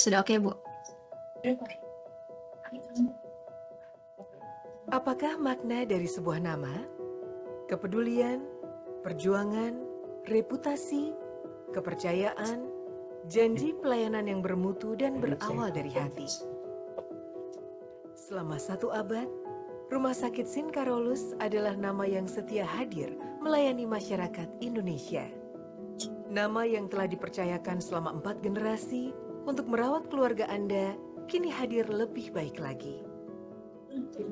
Sudah oke, Bu. Apakah makna dari sebuah nama? Kepedulian, perjuangan, reputasi, kepercayaan, janji pelayanan yang bermutu dan berawal dari hati. Selama 1 abad, Rumah Sakit Sin Carolus adalah nama yang setia hadir melayani masyarakat Indonesia. Nama yang telah dipercayakan selama 4 generasi untuk merawat keluarga Anda kini hadir lebih baik lagi.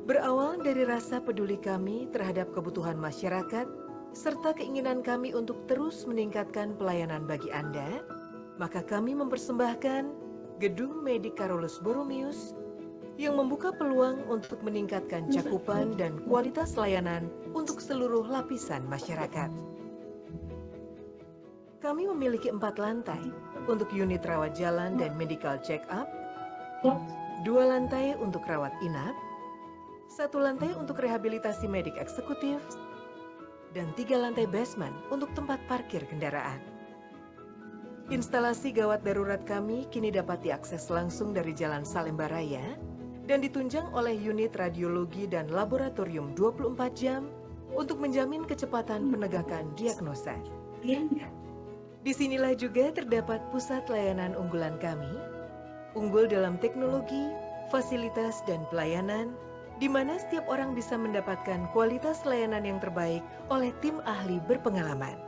Berawal dari rasa peduli kami terhadap kebutuhan masyarakat, serta keinginan kami untuk terus meningkatkan pelayanan bagi Anda, maka kami mempersembahkan Gedung Medik Carolus Borromeus yang membuka peluang untuk meningkatkan cakupan dan kualitas layanan untuk seluruh lapisan masyarakat. Kami memiliki 4 lantai untuk unit rawat jalan dan medical check-up, 2 lantai untuk rawat inap, 1 lantai untuk rehabilitasi medik eksekutif, dan 3 lantai basement untuk tempat parkir kendaraan. Instalasi gawat darurat kami kini dapat diakses langsung dari Jalan Salemba Raya dan ditunjang oleh unit radiologi dan laboratorium 24 jam untuk menjamin kecepatan penegakan diagnosa. Disinilah juga terdapat pusat layanan unggulan kami, unggul dalam teknologi, fasilitas, dan pelayanan, di mana setiap orang bisa mendapatkan kualitas layanan yang terbaik oleh tim ahli berpengalaman.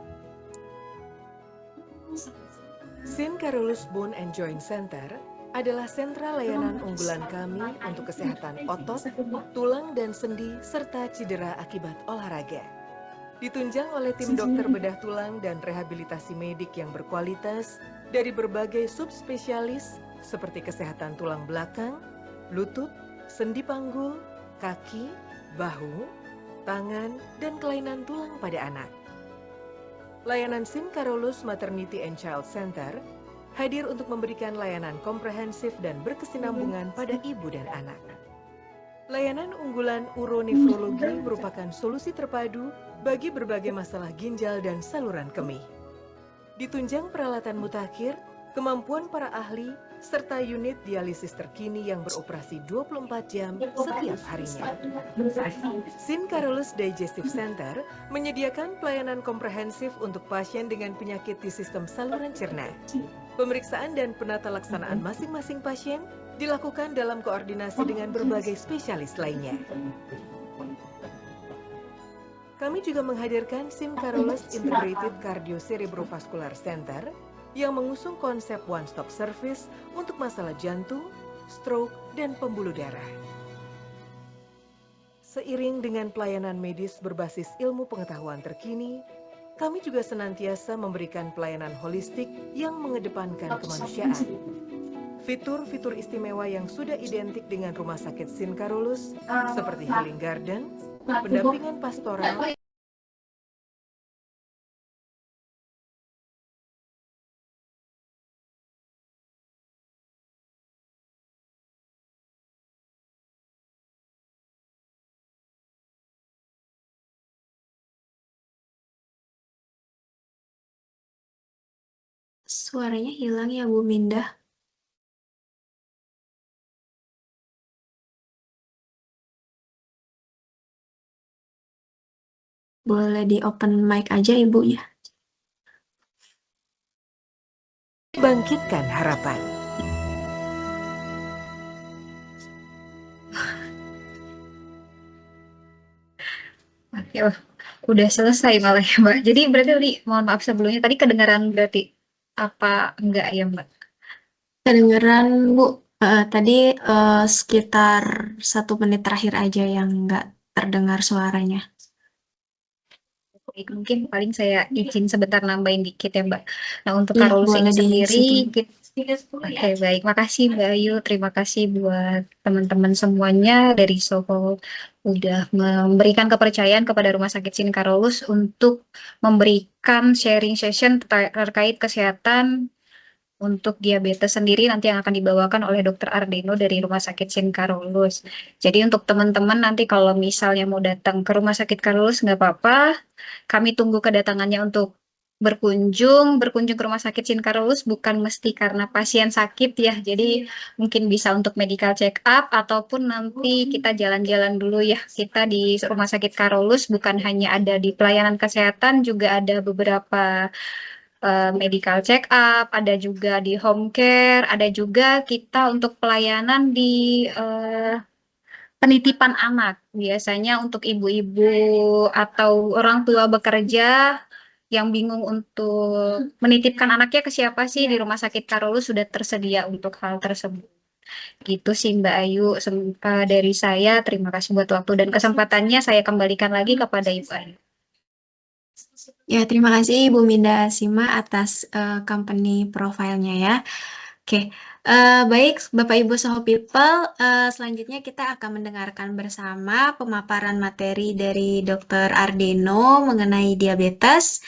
Sin Carolus Bone and Joint Center adalah sentra layanan unggulan kami untuk kesehatan otot, tulang dan sendi, serta cedera akibat olahraga. Ditunjang oleh tim dokter bedah tulang dan rehabilitasi medik yang berkualitas dari berbagai subspesialis seperti kesehatan tulang belakang, lutut, sendi panggul, kaki, bahu, tangan, dan kelainan tulang pada anak. Layanan Sin Carolus Maternity and Child Center hadir untuk memberikan layanan komprehensif dan berkesinambungan pada ibu dan anak. Layanan unggulan uronefrologi merupakan solusi terpadu bagi berbagai masalah ginjal dan saluran kemih. Ditunjang peralatan mutakhir, kemampuan para ahli, serta unit dialisis terkini yang beroperasi 24 jam setiap harinya. Sin Carolus Digestive Center menyediakan pelayanan komprehensif untuk pasien dengan penyakit di sistem saluran cerna. Pemeriksaan dan penata laksanaan masing-masing pasien dilakukan dalam koordinasi dengan berbagai spesialis lainnya. Kami juga menghadirkan Sin Carolus Integrated Cardio-Cerebrovascular Center yang mengusung konsep one-stop service untuk masalah jantung, stroke, dan pembuluh darah. Seiring dengan pelayanan medis berbasis ilmu pengetahuan terkini, kami juga senantiasa memberikan pelayanan holistik yang mengedepankan kemanusiaan. Fitur-fitur istimewa yang sudah identik dengan Rumah Sakit Sin Carolus, seperti Healing Garden, pendampingan pastoral, Suaranya hilang ya, Bu Minda. Boleh di open mic aja Ibunya. bangkitkan harapan. Oke, udah selesai malah ya Mbak. Jadi berarti tadi, mohon maaf sebelumnya, tadi kedengaran berarti apa enggak ya Mbak? Kedengeran Bu. Tadi sekitar 1 menit terakhir aja yang nggak terdengar suaranya. Baik, mungkin paling saya izin sebentar nambahin dikit ya Mbak. Nah untuk Iya, Carolus ini boleh sendiri, di oke baik, makasih Mbak Ayu, terima kasih buat teman-teman semuanya dari Soho udah memberikan kepercayaan kepada Rumah Sakit Sin Carolus untuk memberikan sharing session terkait kesehatan untuk diabetes sendiri nanti yang akan dibawakan oleh Dr. Ardeno dari Rumah Sakit Sin Carolus. Jadi untuk teman-teman nanti kalau misalnya mau datang ke Rumah Sakit Carolus nggak apa-apa, kami tunggu kedatangannya untuk berkunjung ke rumah sakit Sin Carolus bukan mesti karena pasien sakit ya. Jadi mungkin bisa untuk medical check up ataupun nanti kita jalan-jalan dulu ya. Kita di rumah sakit Carolus bukan hanya ada di pelayanan kesehatan, juga ada beberapa medical check up, ada juga di home care, ada juga kita untuk pelayanan di penitipan anak. Biasanya untuk ibu-ibu atau orang tua bekerja yang bingung untuk menitipkan anaknya ke siapa sih, di Rumah Sakit Karolus sudah tersedia untuk hal tersebut. Gitu sih Mbak Ayu. Dari saya, terima kasih buat waktu dan kesempatannya. Saya kembalikan lagi kepada Ibu Ayu. Ya, terima kasih Ibu Minda Sima atas company profile-nya ya. Oke, baik Bapak Ibu Soho People, selanjutnya kita akan mendengarkan bersama pemaparan materi dari Dr. Ardeno mengenai diabetes.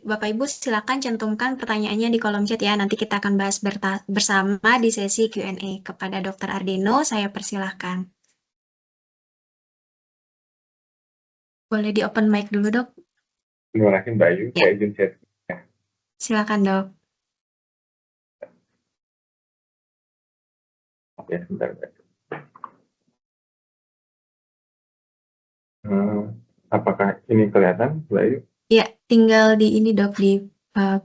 Bapak Ibu silakan cantumkan pertanyaannya di kolom chat ya, nanti kita akan bahas bersama di sesi Q&A. Kepada Dr. Ardeno, saya persilahkan. Boleh di open mic dulu dok? Terima kasih Mbak Ayu, Ya. saya izin chat. Silakan dok. Ya, sebentar Mbak. Apakah ini kelihatan Mbak Ayu? Ya, tinggal di ini dok, di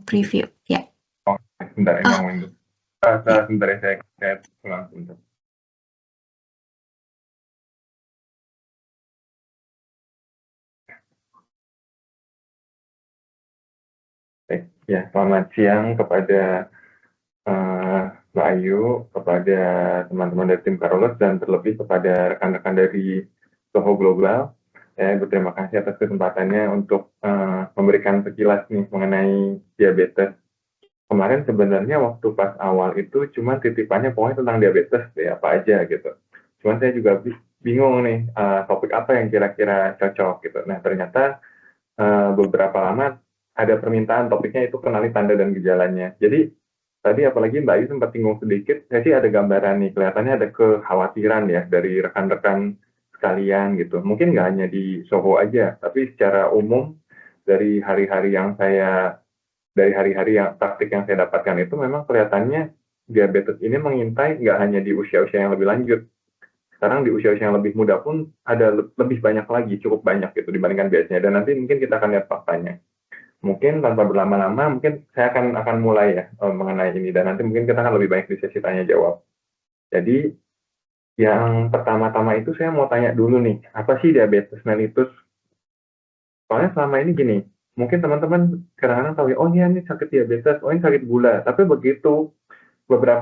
preview. Ya. Oh, sebentar, emang Windows. Sebentar ya, saya ulang sebentar. Ya, selamat siang kepada Mbak Ayu, kepada teman-teman dari tim Carolus, dan terlebih kepada rekan-rekan dari Soho Global. Saya berterima kasih atas kesempatannya untuk memberikan sekilas nih mengenai diabetes. Kemarin sebenarnya waktu pas awal itu cuma titipannya pokoknya tentang diabetes deh, apa aja gitu. Cuman saya juga bingung nih topik apa yang kira-kira cocok gitu. Nah ternyata beberapa lama ada permintaan topiknya itu kenali tanda dan gejalanya. Jadi tadi apalagi Mbak Ayu sempat singgung sedikit, saya sih ada gambaran nih, kelihatannya ada kekhawatiran ya dari rekan-rekan sekalian gitu. Mungkin nggak hanya di Soho aja, tapi secara umum dari hari-hari yang praktik yang saya dapatkan itu memang kelihatannya diabetes ini mengintai nggak hanya di usia-usia yang lebih lanjut. Sekarang di usia-usia yang lebih muda pun ada lebih banyak lagi, cukup banyak gitu dibandingkan biasanya. Dan nanti mungkin kita akan lihat faktanya. Mungkin tanpa berlama-lama, mungkin saya akan mulai ya mengenai ini. Dan nanti mungkin kita akan lebih banyak di sesi tanya jawab. Jadi yang pertama-tama itu saya mau tanya dulu nih, apa sih diabetes mellitus? Soalnya selama ini gini, mungkin teman-teman kadang-kadang tahu ya, oh ini sakit diabetes, oh ini sakit gula. Tapi begitu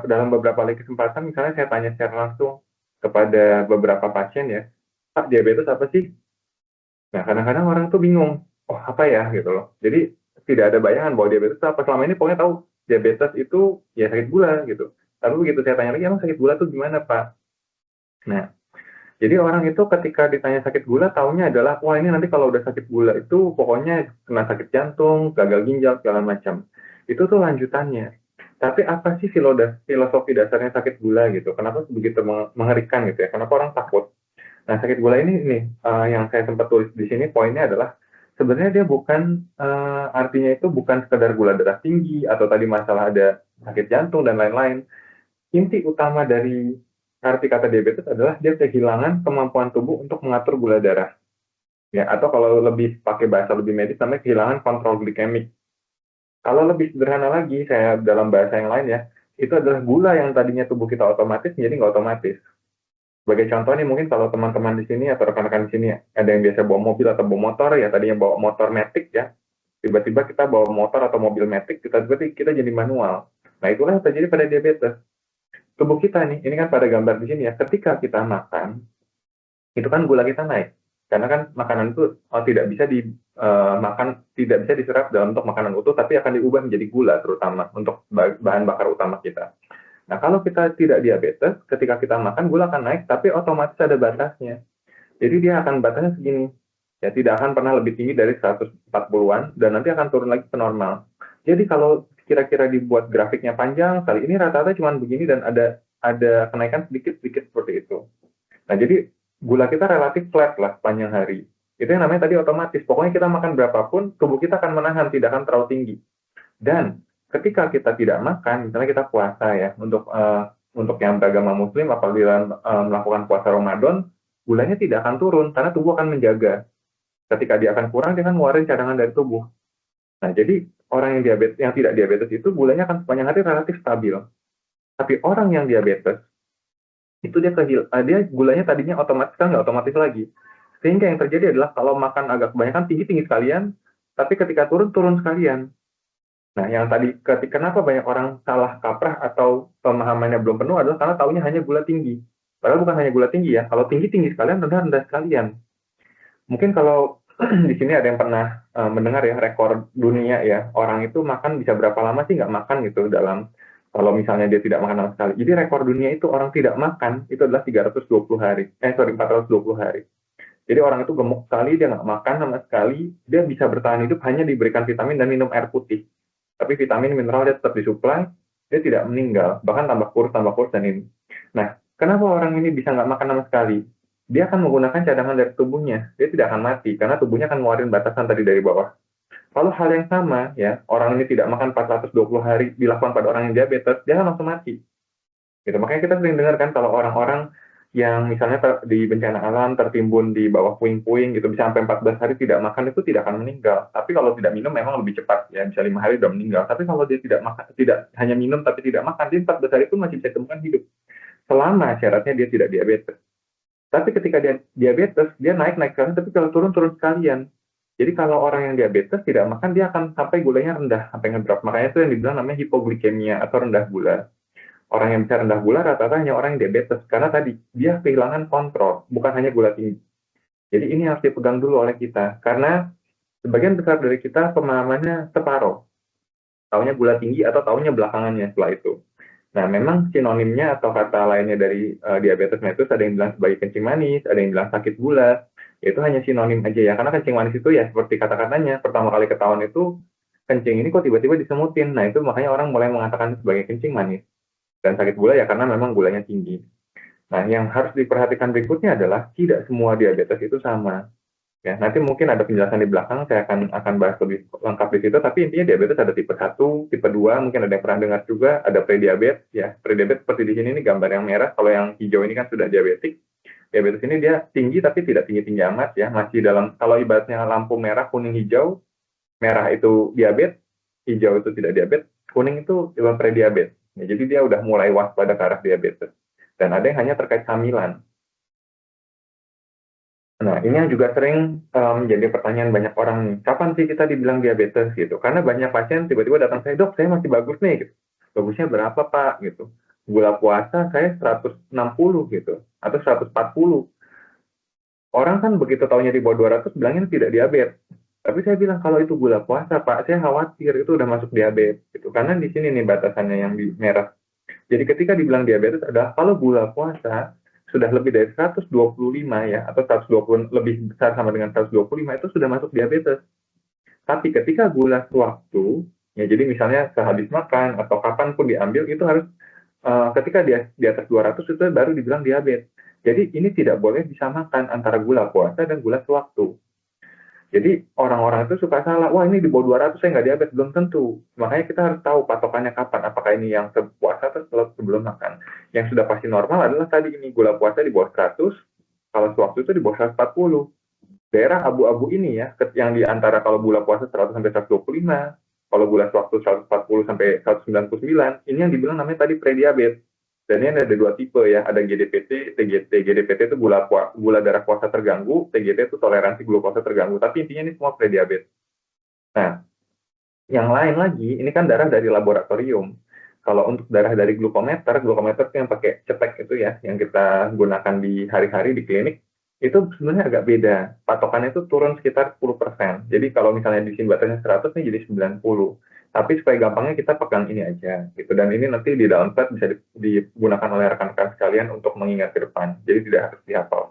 dalam beberapa kali kesempatan, misalnya saya tanya secara langsung kepada beberapa pasien ya, Pak, diabetes apa sih? Nah, kadang-kadang orang tuh bingung, oh apa ya gitu loh. Jadi tidak ada bayangan bahwa diabetes itu apa. Selama ini pokoknya tahu diabetes itu ya sakit gula gitu. Tapi begitu saya tanya lagi, emang sakit gula tuh gimana Pak? Nah, jadi orang itu ketika ditanya sakit gula, taunya adalah, wah ini nanti kalau udah sakit gula itu pokoknya kena sakit jantung, gagal ginjal, segala macam. Itu tuh lanjutannya. Tapi apa sih filosofi dasarnya sakit gula gitu? Kenapa begitu mengerikan gitu ya? Kenapa orang takut? Nah, sakit gula ini nih, yang saya sempat tulis di sini, poinnya adalah, sebenarnya dia bukan, artinya itu bukan sekedar gula darah tinggi, atau tadi masalah ada sakit jantung, dan lain-lain. Inti utama dari arti kata diabetes adalah dia kehilangan kemampuan tubuh untuk mengatur gula darah. Ya, atau kalau lebih pakai bahasa lebih medis namanya kehilangan kontrol glikemik. Kalau lebih sederhana lagi, saya dalam bahasa yang lain ya, itu adalah gula yang tadinya tubuh kita otomatis menjadi nggak otomatis. Sebagai contoh nih, mungkin kalau teman-teman di sini atau rekan-rekan di sini ada yang biasa bawa mobil atau bawa motor ya, tadinya bawa motor matic ya, tiba-tiba kita bawa motor atau mobil matic, tiba-tiba kita jadi manual. Nah itulah yang terjadi pada diabetes. Tubuh kita nih, ini kan pada gambar di sini ya, ketika kita makan, itu kan gula kita naik. Karena kan makanan itu tidak bisa tidak bisa diserap dalam bentuk makanan utuh, tapi akan diubah menjadi gula terutama untuk bahan bakar utama kita. Nah, kalau kita tidak diabetes, ketika kita makan gula akan naik, tapi otomatis ada batasnya. Jadi dia akan batasnya segini. Ya, tidak akan pernah lebih tinggi dari 140-an, dan nanti akan turun lagi ke normal. Jadi kalau kira-kira dibuat grafiknya panjang, kali ini rata-rata cuma begini dan ada kenaikan sedikit-sedikit seperti itu. Nah, jadi gula kita relatif flat lah panjang hari. Itu yang namanya tadi otomatis. Pokoknya kita makan berapapun, tubuh kita akan menahan, tidak akan terlalu tinggi. Dan ketika kita tidak makan, misalnya kita puasa ya, untuk yang beragama Muslim, apabila melakukan puasa Ramadan, gulanya tidak akan turun karena tubuh akan menjaga. Ketika dia akan kurang, dia akan ngeluarin cadangan dari tubuh. Nah, jadi orang yang tidak diabetes itu gulanya akan sepanjang hari relatif stabil. Tapi orang yang diabetes itu dia gulanya tadinya otomatis kan nggak otomatis lagi. Sehingga yang terjadi adalah kalau makan agak kebanyakan tinggi sekalian, tapi ketika turun sekalian. Nah, yang tadi kenapa banyak orang salah kaprah atau pemahamannya belum penuh adalah karena taunya hanya gula tinggi. Padahal bukan hanya gula tinggi ya. Kalau tinggi sekalian, rendah sekalian. Mungkin kalau di sini ada yang pernah mendengar ya rekor dunia ya, orang itu makan bisa berapa lama sih nggak makan gitu kalau misalnya dia tidak makan sama sekali. Jadi rekor dunia itu orang tidak makan itu adalah 420 hari. Jadi orang itu gemuk sekali, dia nggak makan sama sekali, dia bisa bertahan hidup hanya diberikan vitamin dan minum air putih. Tapi vitamin, mineral dia tetap disuplai, dia tidak meninggal, bahkan tambah kurus dan ini. Nah, kenapa orang ini bisa nggak makan sama sekali? Dia akan menggunakan cadangan dari tubuhnya, dia tidak akan mati, karena tubuhnya akan ngeluarin batasan tadi dari bawah. Kalau hal yang sama, ya, orang ini tidak makan 420 hari, dilakukan pada orang yang diabetes, dia akan langsung mati. Gitu. Makanya kita sering dengar kan kalau orang-orang yang misalnya di bencana alam tertimbun di bawah puing-puing gitu bisa sampai 14 hari tidak makan itu tidak akan meninggal. Tapi kalau tidak minum memang lebih cepat ya, bisa 5 hari sudah meninggal. Tapi kalau dia tidak makan, tidak hanya minum tapi tidak makan, dia 14 hari itu masih bisa ditemukan hidup. Selama syaratnya dia tidak diabetes. Tapi ketika dia diabetes, dia naik sekalian, tapi kalau turun sekalian. Jadi kalau orang yang diabetes tidak makan, dia akan sampai gulanya rendah, sampai ngedrop. Makanya itu yang dibilang namanya hipoglikemia atau rendah gula. Orang yang bisa rendah gula rata-rata hanya orang yang diabetes, karena tadi dia kehilangan kontrol, bukan hanya gula tinggi. Jadi ini harus dipegang dulu oleh kita, karena sebagian besar dari kita pemahamannya separuh. Taunya gula tinggi atau taunya belakangannya setelah itu. Nah, memang sinonimnya atau kata lainnya dari diabetes mellitus ada yang bilang sebagai kencing manis, ada yang bilang sakit gula. Itu hanya sinonim aja ya, karena kencing manis itu ya seperti kata-katanya, pertama kali ketahuan itu kencing ini kok tiba-tiba disemutin. Nah, itu makanya orang mulai mengatakan sebagai kencing manis. Dan sakit gula ya karena memang gulanya tinggi. Nah, yang harus diperhatikan berikutnya adalah tidak semua diabetes itu sama. Ya, nanti mungkin ada penjelasan di belakang, saya akan bahas lebih lengkap di situ, tapi intinya diabetes ada tipe 1, tipe 2, mungkin ada yang pernah dengar juga, ada prediabetes, ya. Prediabetes seperti di sini, ini gambar yang merah, kalau yang hijau ini kan sudah diabetik. Diabetes ini dia tinggi tapi tidak tinggi-tinggi amat, ya, masih dalam, kalau ibaratnya lampu merah, kuning, hijau, merah itu diabetes, hijau itu tidak diabetes, kuning itu prediabetes. Ya, jadi dia udah mulai waspada ke arah diabetes. Dan ada yang hanya terkait hamilan. Nah, ini yang juga sering menjadi pertanyaan banyak orang nih. Kapan sih kita dibilang diabetes gitu? Karena banyak pasien tiba-tiba datang saya, dok, saya masih bagus nih. Gitu. Bagusnya berapa, Pak? Gitu. Gula puasa saya 160 gitu, atau 140. Orang kan begitu taunya di bawah 200, bilangnya tidak diabetes. Tapi saya bilang, kalau itu gula puasa, Pak, saya khawatir itu udah masuk diabetes. Gitu. Karena di sini nih batasannya yang di merah. Jadi ketika dibilang diabetes adalah kalau gula puasa sudah lebih dari 125 ya, atau 120 lebih besar sama dengan 125 itu sudah masuk diabetes. Tapi ketika gula sewaktu, ya jadi misalnya sehabis makan atau kapanpun diambil itu harus ketika dia di atas 200 itu baru dibilang diabetes. Jadi ini tidak boleh disamakan antara gula puasa dan gula sewaktu. Jadi orang-orang itu suka salah, wah ini di bawah 200 saya nggak diabetes, belum tentu. Makanya kita harus tahu patokannya kapan, apakah ini yang puasa atau sebelum makan. Yang sudah pasti normal adalah tadi ini gula puasa di bawah 100, kalau sewaktu itu di bawah 140. Daerah abu-abu ini ya, yang di antara kalau gula puasa 100 sampai 125, kalau gula sewaktu 140 sampai 199, ini yang dibilang namanya tadi prediabetes. Dan ini ada 2 tipe ya, ada GDPT, TGT. GDPT itu gula darah puasa terganggu, TGT itu toleransi glukosa terganggu. Tapi intinya ini semua prediabetes. Nah, yang lain lagi, ini kan darah dari laboratorium. Kalau untuk darah dari glukometer itu yang pakai cetek itu ya, yang kita gunakan di hari-hari di klinik, itu sebenarnya agak beda. Patokannya itu turun sekitar 10%. Jadi kalau misalnya di sini batasnya 100 nih jadi 90. Tapi supaya gampangnya kita pegang ini aja gitu, dan ini nanti di dalam pad bisa digunakan oleh rekan-rekan sekalian untuk mengingat ke depan, jadi tidak harus dihafal.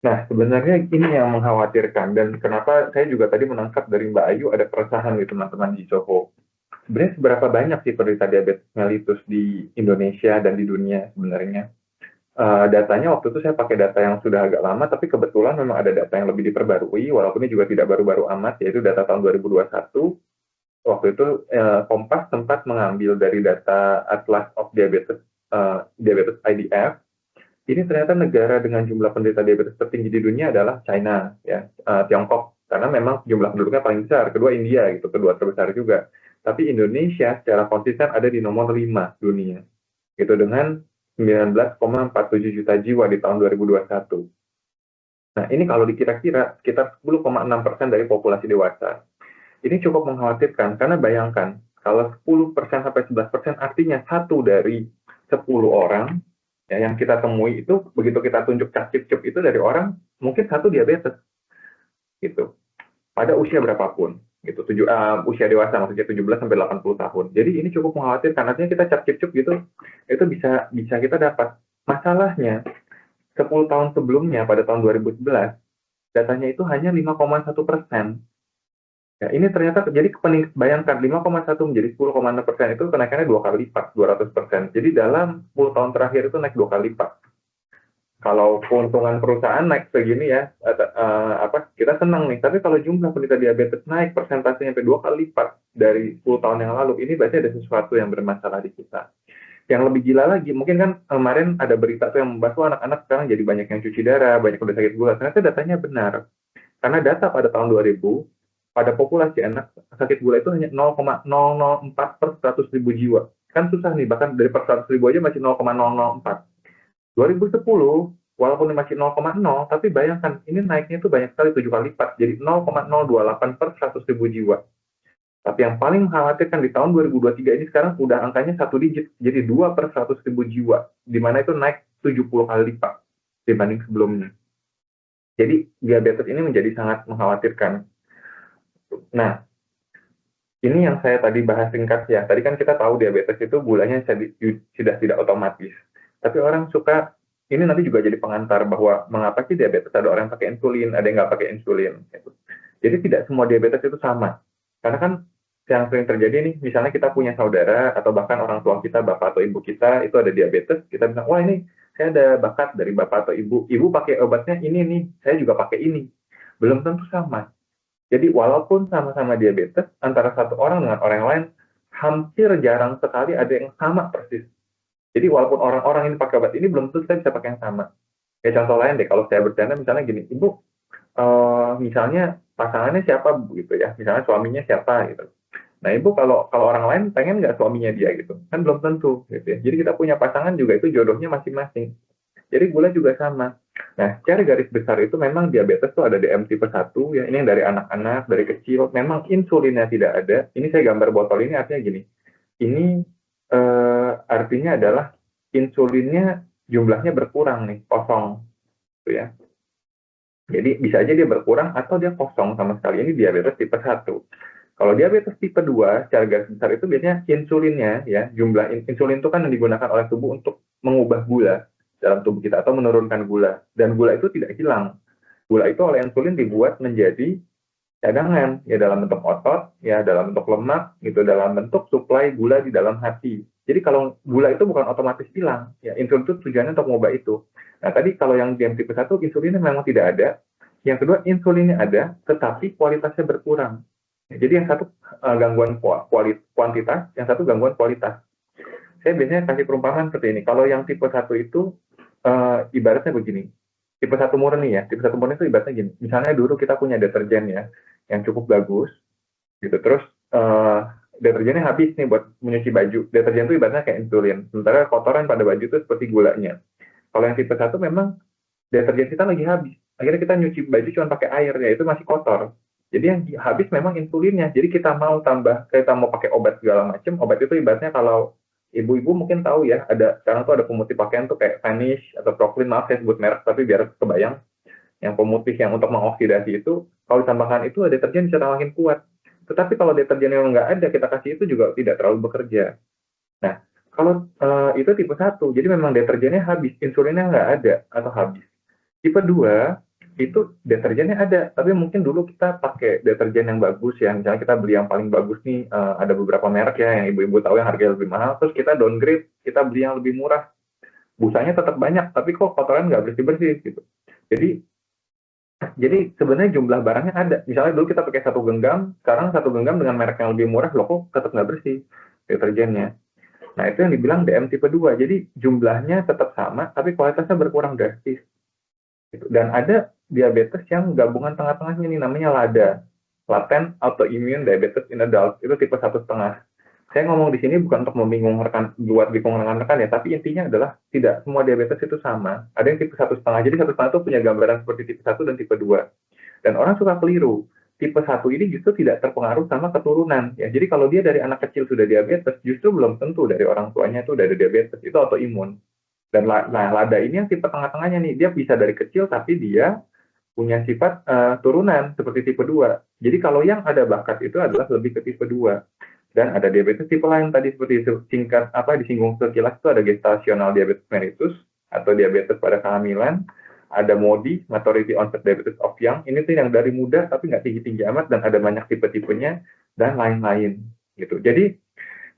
Nah, sebenarnya ini yang mengkhawatirkan, dan kenapa saya juga tadi menangkap dari Mbak Ayu ada keresahan gitu teman-teman di Soho. Sebenarnya seberapa banyak sih penderita diabetes mellitus di Indonesia dan di dunia sebenarnya? datanya waktu itu saya pakai data yang sudah agak lama, tapi kebetulan memang ada data yang lebih diperbarui, walaupun ini juga tidak baru-baru amat, yaitu data tahun 2021. Waktu itu Kompas sempat mengambil dari data Atlas of Diabetes IDF. Ini ternyata negara dengan jumlah penderita diabetes tertinggi di dunia adalah China, ya, Tiongkok, karena memang jumlah penduduknya paling besar. Kedua India, gitu, kedua terbesar juga. Tapi Indonesia secara konsisten ada di nomor 5 dunia, gitu, dengan 19,47 juta jiwa di tahun 2021. Nah, ini kalau dikira-kira sekitar 10,6% dari populasi dewasa. Ini cukup mengkhawatirkan, karena bayangkan, kalau 10% sampai 11% artinya 1 dari 10 orang ya, yang kita temui itu, begitu kita tunjuk cap cip itu dari orang, mungkin 1 diabetes, gitu, pada usia berapapun, gitu, usia dewasa, maksudnya 17 sampai 80 tahun. Jadi ini cukup mengkhawatirkan, artinya kita cap cip gitu, itu bisa kita dapat. Masalahnya, 10 tahun sebelumnya, pada tahun 2011, datanya itu hanya 5,1%. Ya, ini ternyata jadi bayangkan 5,1 menjadi 10,6% itu kenaikannya 2 kali lipat, 200%. Jadi dalam 10 tahun terakhir itu naik 2 kali lipat. Kalau keuntungan perusahaan naik segini ya, kita senang nih. Tapi kalau jumlah penderita diabetes naik persentasenya sampai 2 kali lipat dari 10 tahun yang lalu, ini berarti ada sesuatu yang bermasalah di kita. Yang lebih gila lagi, mungkin kan kemarin ada berita tuh yang membahas anak-anak sekarang jadi banyak yang cuci darah, banyak udah sakit gula. Ternyata datanya benar. Karena data pada tahun 2000, pada populasi anak sakit gula itu hanya 0,004 per 100.000 jiwa. Kan susah nih, bahkan dari per 100.000 aja masih 0,004. 2010, walaupun masih 0,0, tapi bayangkan, ini naiknya itu banyak sekali, 7 kali lipat, jadi 0,028 per 100.000 jiwa. Tapi yang paling mengkhawatirkan di tahun 2023 ini sekarang udah angkanya 1 digit, jadi 2 per 100.000 jiwa, di mana itu naik 70 kali lipat dibanding sebelumnya. Jadi diabetes ini menjadi sangat mengkhawatirkan. Nah, ini yang saya tadi bahas singkat ya. Tadi kan kita tahu diabetes itu gulanya sudah tidak otomatis. Tapi orang suka, ini nanti juga jadi pengantar bahwa mengapa sih diabetes ada orang yang pakai insulin, ada yang nggak pakai insulin. Gitu. Jadi tidak semua diabetes itu sama. Karena kan yang sering terjadi nih, misalnya kita punya saudara atau bahkan orang tua kita, bapak atau ibu kita itu ada diabetes, kita bilang, wah ini saya ada bakat dari bapak atau ibu pakai obatnya ini nih, saya juga pakai ini. Belum tentu sama. Jadi walaupun sama-sama diabetes, antara satu orang dengan orang lain, hampir jarang sekali ada yang sama persis. Jadi walaupun orang-orang ini pakai obat ini, belum tentu kita bisa pakai yang sama. Ya contoh lain deh, kalau saya bercanda misalnya gini, ibu, misalnya pasangannya siapa gitu ya, misalnya suaminya siapa gitu. Nah ibu kalau orang lain pengen nggak suaminya dia gitu, kan belum tentu gitu ya. Jadi kita punya pasangan juga itu jodohnya masing-masing. Jadi gula juga sama. Nah, secara garis besar itu memang diabetes itu ada DM tipe 1, ya, ini yang dari anak-anak, dari kecil, memang insulinnya tidak ada. Ini saya gambar botol ini artinya gini, ini artinya adalah insulinnya jumlahnya berkurang nih, kosong. Gitu ya. Jadi bisa aja dia berkurang atau dia kosong sama sekali. Ini diabetes tipe 1. Kalau diabetes tipe 2, secara garis besar itu biasanya insulinnya, ya, jumlah insulin itu kan yang digunakan oleh tubuh untuk mengubah gula dalam tubuh kita atau menurunkan gula, dan gula itu tidak hilang. Gula itu oleh insulin dibuat menjadi cadangan, ya dalam bentuk otot, ya dalam bentuk lemak, gitu, dalam bentuk suplai gula di dalam hati. Jadi kalau gula itu bukan otomatis hilang, ya insulin itu tujuannya untuk mengubah itu. Nah tadi kalau yang DM tipe 1 insulinnya memang tidak ada, yang kedua insulinnya ada, tetapi kualitasnya berkurang. Ya, jadi yang satu gangguan kuantitas, yang satu gangguan kualitas. Saya biasanya kasih perumpamaan seperti ini. Kalau yang tipe 1 itu ibaratnya begini, tipe 1 murni ya, tipe 1 murni itu ibaratnya gini, misalnya dulu kita punya deterjen ya, yang cukup bagus, gitu, terus deterjennya habis nih buat menyuci baju, deterjen itu ibaratnya kayak insulin, sementara kotoran pada baju itu seperti gulanya. Kalau yang tipe 1 memang deterjen kita lagi habis, akhirnya kita nyuci baju cuma pakai air, ya itu masih kotor. Jadi yang habis memang insulinnya, jadi kita mau pakai obat segala macam, obat itu ibaratnya kalau ibu-ibu mungkin tahu ya, sekarang tuh ada pemutih pakaian tuh kayak Vanish atau Proclean, maaf saya sebut merek, tapi biar kebayang, yang pemutih yang untuk mengoksidasi itu, kalau ditambahkan itu deterjen bisa makin kuat. Tetapi kalau deterjen yang nggak ada, kita kasih itu juga tidak terlalu bekerja. Nah, kalau itu tipe 1, jadi memang deterjennya habis, insulinnya nggak ada atau habis. Tipe 2, itu deterjennya ada, tapi mungkin dulu kita pakai deterjen yang bagus ya, misalnya kita beli yang paling bagus nih, ada beberapa merek ya yang ibu-ibu tahu yang harganya lebih mahal, terus kita downgrade, kita beli yang lebih murah. busanya tetap banyak, tapi kok kotoran nggak bersih-bersih gitu. Jadi sebenarnya jumlah barangnya ada. Misalnya dulu kita pakai 1 genggam, sekarang 1 genggam dengan merek yang lebih murah, loh kok tetap nggak bersih deterjennya. Nah itu yang dibilang DM tipe 2. Jadi jumlahnya tetap sama, tapi kualitasnya berkurang drastis. Gitu. Dan ada diabetes yang gabungan tengah-tengahnya nih, namanya LADA, Latent Autoimmune Diabetes in Adults, itu tipe 1,5. Saya ngomong di sini bukan untuk buat bingung rekan-rekan ya, tapi intinya adalah tidak semua diabetes itu sama. Ada yang tipe 1,5, jadi 1,5 itu punya gambaran seperti tipe 1 dan tipe 2. Dan orang suka keliru. Tipe 1 ini justru tidak terpengaruh sama keturunan. Ya. Jadi kalau dia dari anak kecil sudah diabetes, justru belum tentu dari orang tuanya itu udah ada diabetes. Itu autoimun. Dan LADA ini yang tipe tengah-tengahnya nih. Dia bisa dari kecil, tapi dia punya sifat turunan seperti tipe 2. Jadi kalau yang ada bakat itu adalah lebih ke tipe 2. Dan ada diabetes tipe lain tadi seperti disinggung sekilas itu ada gestational diabetes mellitus atau diabetes pada kehamilan, ada MODY, maturity onset diabetes of young, ini tuh yang dari muda tapi nggak tinggi-tinggi amat dan ada banyak tipe-tipenya dan lain-lain gitu. Jadi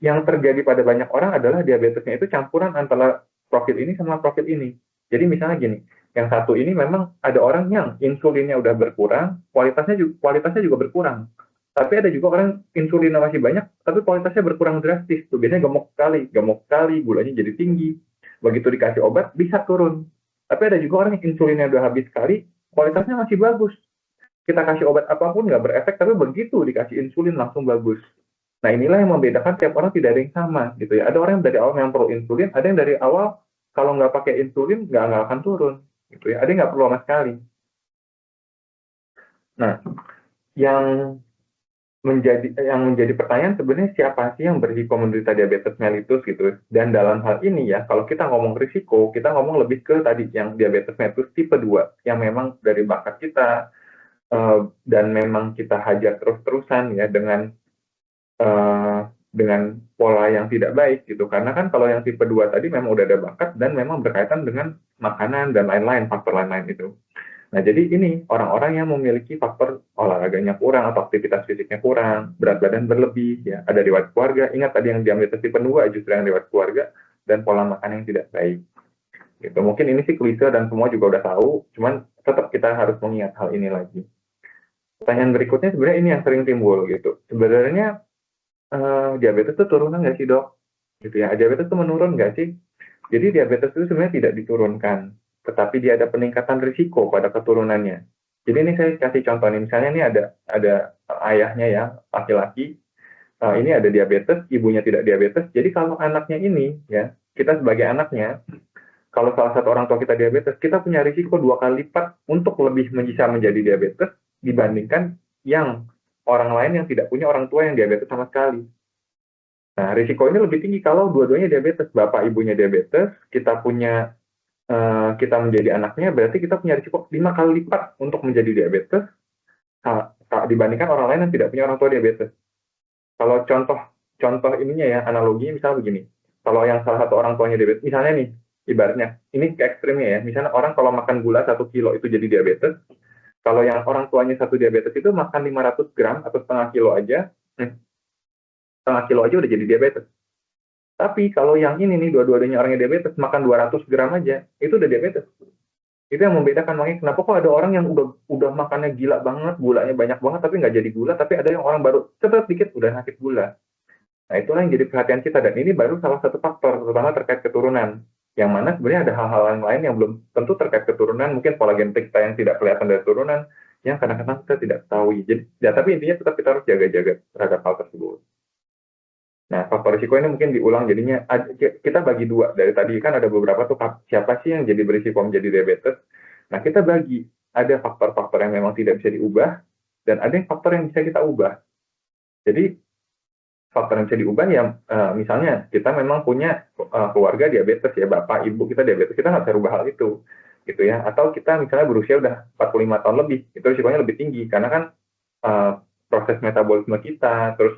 yang terjadi pada banyak orang adalah diabetesnya itu campuran antara profil ini sama profil ini. Jadi misalnya gini, yang satu ini memang ada orang yang insulinnya udah berkurang, kualitasnya juga berkurang. Tapi ada juga orang insulinnya masih banyak, tapi kualitasnya berkurang drastis. Tuh biasanya gemuk sekali, gulanya jadi tinggi. Begitu dikasih obat, bisa turun. Tapi ada juga orang yang insulinnya udah habis sekali, kualitasnya masih bagus. Kita kasih obat apapun nggak berefek, tapi begitu dikasih insulin langsung bagus. Nah inilah yang membedakan tiap orang tidak ada yang sama gitu ya. Ada orang yang dari awal memang perlu insulin, ada yang dari awal kalau nggak pakai insulin nggak akan turun gitu ya. Ada yang nggak perlu sama sekali. Nah, yang menjadi pertanyaan sebenarnya siapa sih yang berisiko menderita diabetes mellitus gitu. Dan dalam hal ini ya, kalau kita ngomong risiko, kita ngomong lebih ke tadi yang diabetes mellitus tipe 2 yang memang dari bakat kita dan memang kita hajar terus-terusan ya dengan pola yang tidak baik gitu. Karena kan kalau yang tipe 2 tadi memang udah ada bakat dan memang berkaitan dengan makanan dan lain-lain, faktor lain-lain itu. Nah, jadi ini orang-orang yang memiliki faktor olahraganya kurang atau aktivitas fisiknya kurang, berat badan berlebih, ya ada riwayat keluarga. Ingat tadi yang diabetes tipe 2 justru yang riwayat keluarga dan pola makan yang tidak baik. Gitu. Mungkin ini sih klise dan semua juga udah tahu, cuman tetap kita harus mengingat hal ini lagi. Pertanyaan berikutnya sebenarnya ini yang sering timbul gitu. Sebenarnya diabetes itu turunan nggak sih dok? Gitu ya. Diabetes itu menurun nggak sih? Jadi diabetes itu sebenarnya tidak diturunkan, tetapi dia ada peningkatan risiko pada keturunannya. Jadi ini saya kasih contoh nih, misalnya ini ada ayahnya ya, laki-laki, ini ada diabetes, ibunya tidak diabetes. Jadi kalau anaknya ini ya, kita sebagai anaknya, kalau salah satu orang tua kita diabetes, kita punya risiko 2 kali lipat untuk lebih bisa menjadi diabetes dibandingkan yang orang lain yang tidak punya orang tua yang diabetes sama sekali. Nah, risiko ini lebih tinggi kalau dua-duanya diabetes, bapak ibunya diabetes, kita menjadi anaknya, berarti kita punya risiko 5 kali lipat untuk menjadi diabetes dibandingkan orang lain yang tidak punya orang tua diabetes. Kalau contoh ininya ya, analoginya misalnya begini, kalau yang salah satu orang tuanya diabetes, misalnya nih, ibaratnya, ini ke ekstrimnya ya, misalnya orang kalau makan gula 1 kilo itu jadi diabetes, kalau yang orang tuanya 1 diabetes itu makan 500 gram atau setengah kilo aja udah jadi diabetes. Tapi kalau yang ini nih, dua-duanya orangnya diabetes, makan 200 gram aja, itu udah diabetes. Itu yang membedakan, makanya kenapa kok ada orang yang udah makannya gila banget, gulanya banyak banget, tapi nggak jadi gula, tapi ada yang orang baru cepet dikit udah sakit gula. Nah, itulah yang jadi perhatian kita, dan ini baru salah satu faktor, terutama terkait keturunan. Yang mana sebenarnya ada hal-hal lain yang belum tentu terkait keturunan, mungkin pola genetik kita yang tidak kelihatan dari turunan, yang kadang-kadang kita tidak ketahui. Jadi, ya, tapi intinya tetap kita harus jaga-jaga terhadap hal tersebut. Nah, faktor risiko ini mungkin diulang, jadinya kita bagi 2. Dari tadi kan ada beberapa tuh, siapa sih yang jadi berisiko menjadi diabetes. Nah, kita bagi, ada faktor-faktor yang memang tidak bisa diubah, dan ada yang faktor yang bisa kita ubah. Jadi, faktor yang bisa diubah ya, misalnya kita memang punya keluarga diabetes ya, bapak, ibu kita diabetes, kita nggak bisa rubah hal itu. Gitu ya. Atau kita misalnya berusia udah 45 tahun lebih, itu risikonya lebih tinggi, karena kan proses metabolisme kita, terus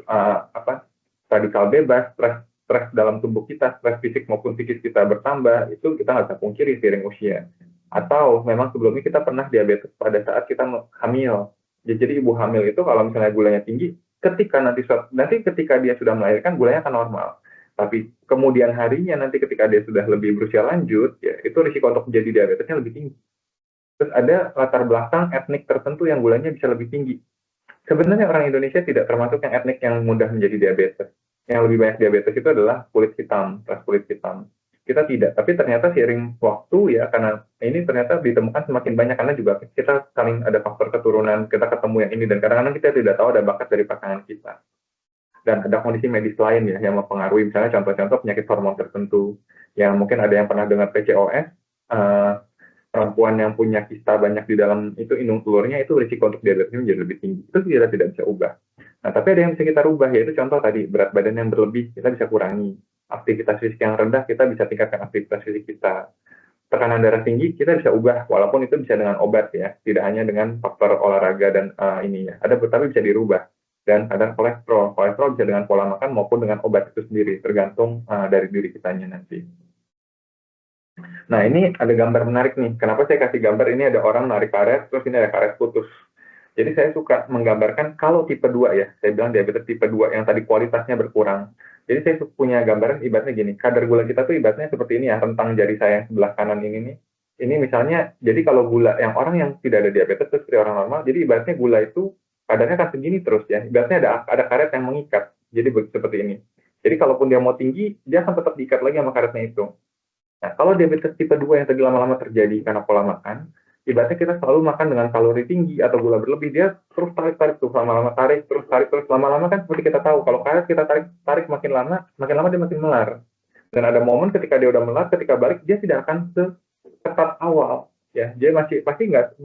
radikal bebas, stres dalam tubuh kita, stres fisik maupun psikis kita bertambah, itu kita nggak bisa pungkiri seiring usia. Atau memang sebelumnya kita pernah diabetes pada saat kita hamil. Jadi ibu hamil itu kalau misalnya gulanya tinggi, ketika dia sudah melahirkan, gulanya akan normal. Tapi kemudian harinya nanti ketika dia sudah lebih berusia lanjut, ya itu risiko untuk menjadi diabetesnya lebih tinggi. Terus ada latar belakang etnik tertentu yang gulanya bisa lebih tinggi. Sebenarnya orang Indonesia tidak termasuk yang etnik yang mudah menjadi diabetes. Yang lebih banyak diabetes itu adalah kulit hitam, ras kulit hitam. Kita tidak, tapi ternyata seiring waktu ya, karena ini ternyata ditemukan semakin banyak, karena juga kita saling ada faktor keturunan, kita ketemu yang ini, dan kadang-kadang kita tidak tahu ada bakat dari pasangan kita. Dan ada kondisi medis lain ya, yang mempengaruhi, misalnya contoh-contoh penyakit hormon tertentu, yang mungkin ada yang pernah dengar PCOS, perempuan yang punya kista banyak di dalam itu indung telurnya, itu risiko untuk diabetesnya menjadi lebih tinggi. Itu kita tidak bisa ubah. Nah, tapi ada yang bisa kita rubah, yaitu contoh tadi, berat badan yang berlebih, kita bisa kurangi. Aktivitas fisik yang rendah, kita bisa tingkatkan aktivitas fisik kita. Tekanan darah tinggi, kita bisa ubah, walaupun itu bisa dengan obat ya, tidak hanya dengan faktor olahraga dan ini ya. Ada, tapi bisa dirubah. Dan ada kolesterol. Kolesterol bisa dengan pola makan maupun dengan obat itu sendiri, tergantung dari diri kitanya nanti. Nah, ini ada gambar menarik nih. Kenapa saya kasih gambar ini? Ada orang narik karet, terus ini ada karet putus. Jadi saya suka menggambarkan kalau tipe 2 ya, saya bilang diabetes tipe 2 yang tadi kualitasnya berkurang. Jadi saya punya gambaran ibaratnya gini, kadar gula kita tuh ibaratnya seperti ini ya, rentang jari saya yang sebelah kanan ini nih. Ini misalnya, jadi kalau gula yang orang yang tidak ada diabetes itu seperti orang normal, jadi ibaratnya gula itu kadarnya kan segini terus ya. Ibaratnya ada karet yang mengikat. Jadi seperti ini. Jadi kalaupun dia mau tinggi, dia akan tetap diikat lagi sama karetnya itu. Nah, kalau diabetes tipe 2 yang tadi lama-lama terjadi karena pola makan, ibaratnya kita selalu makan dengan kalori tinggi atau gula berlebih, dia terus tarik tuh, lama-lama tarik, terus lama-lama kan seperti kita tahu, kalau karet kita tarik makin lama dia makin melar. Dan ada momen ketika dia udah melar, ketika balik, dia tidak akan seketat awal. Ya, dia masih pasti nggak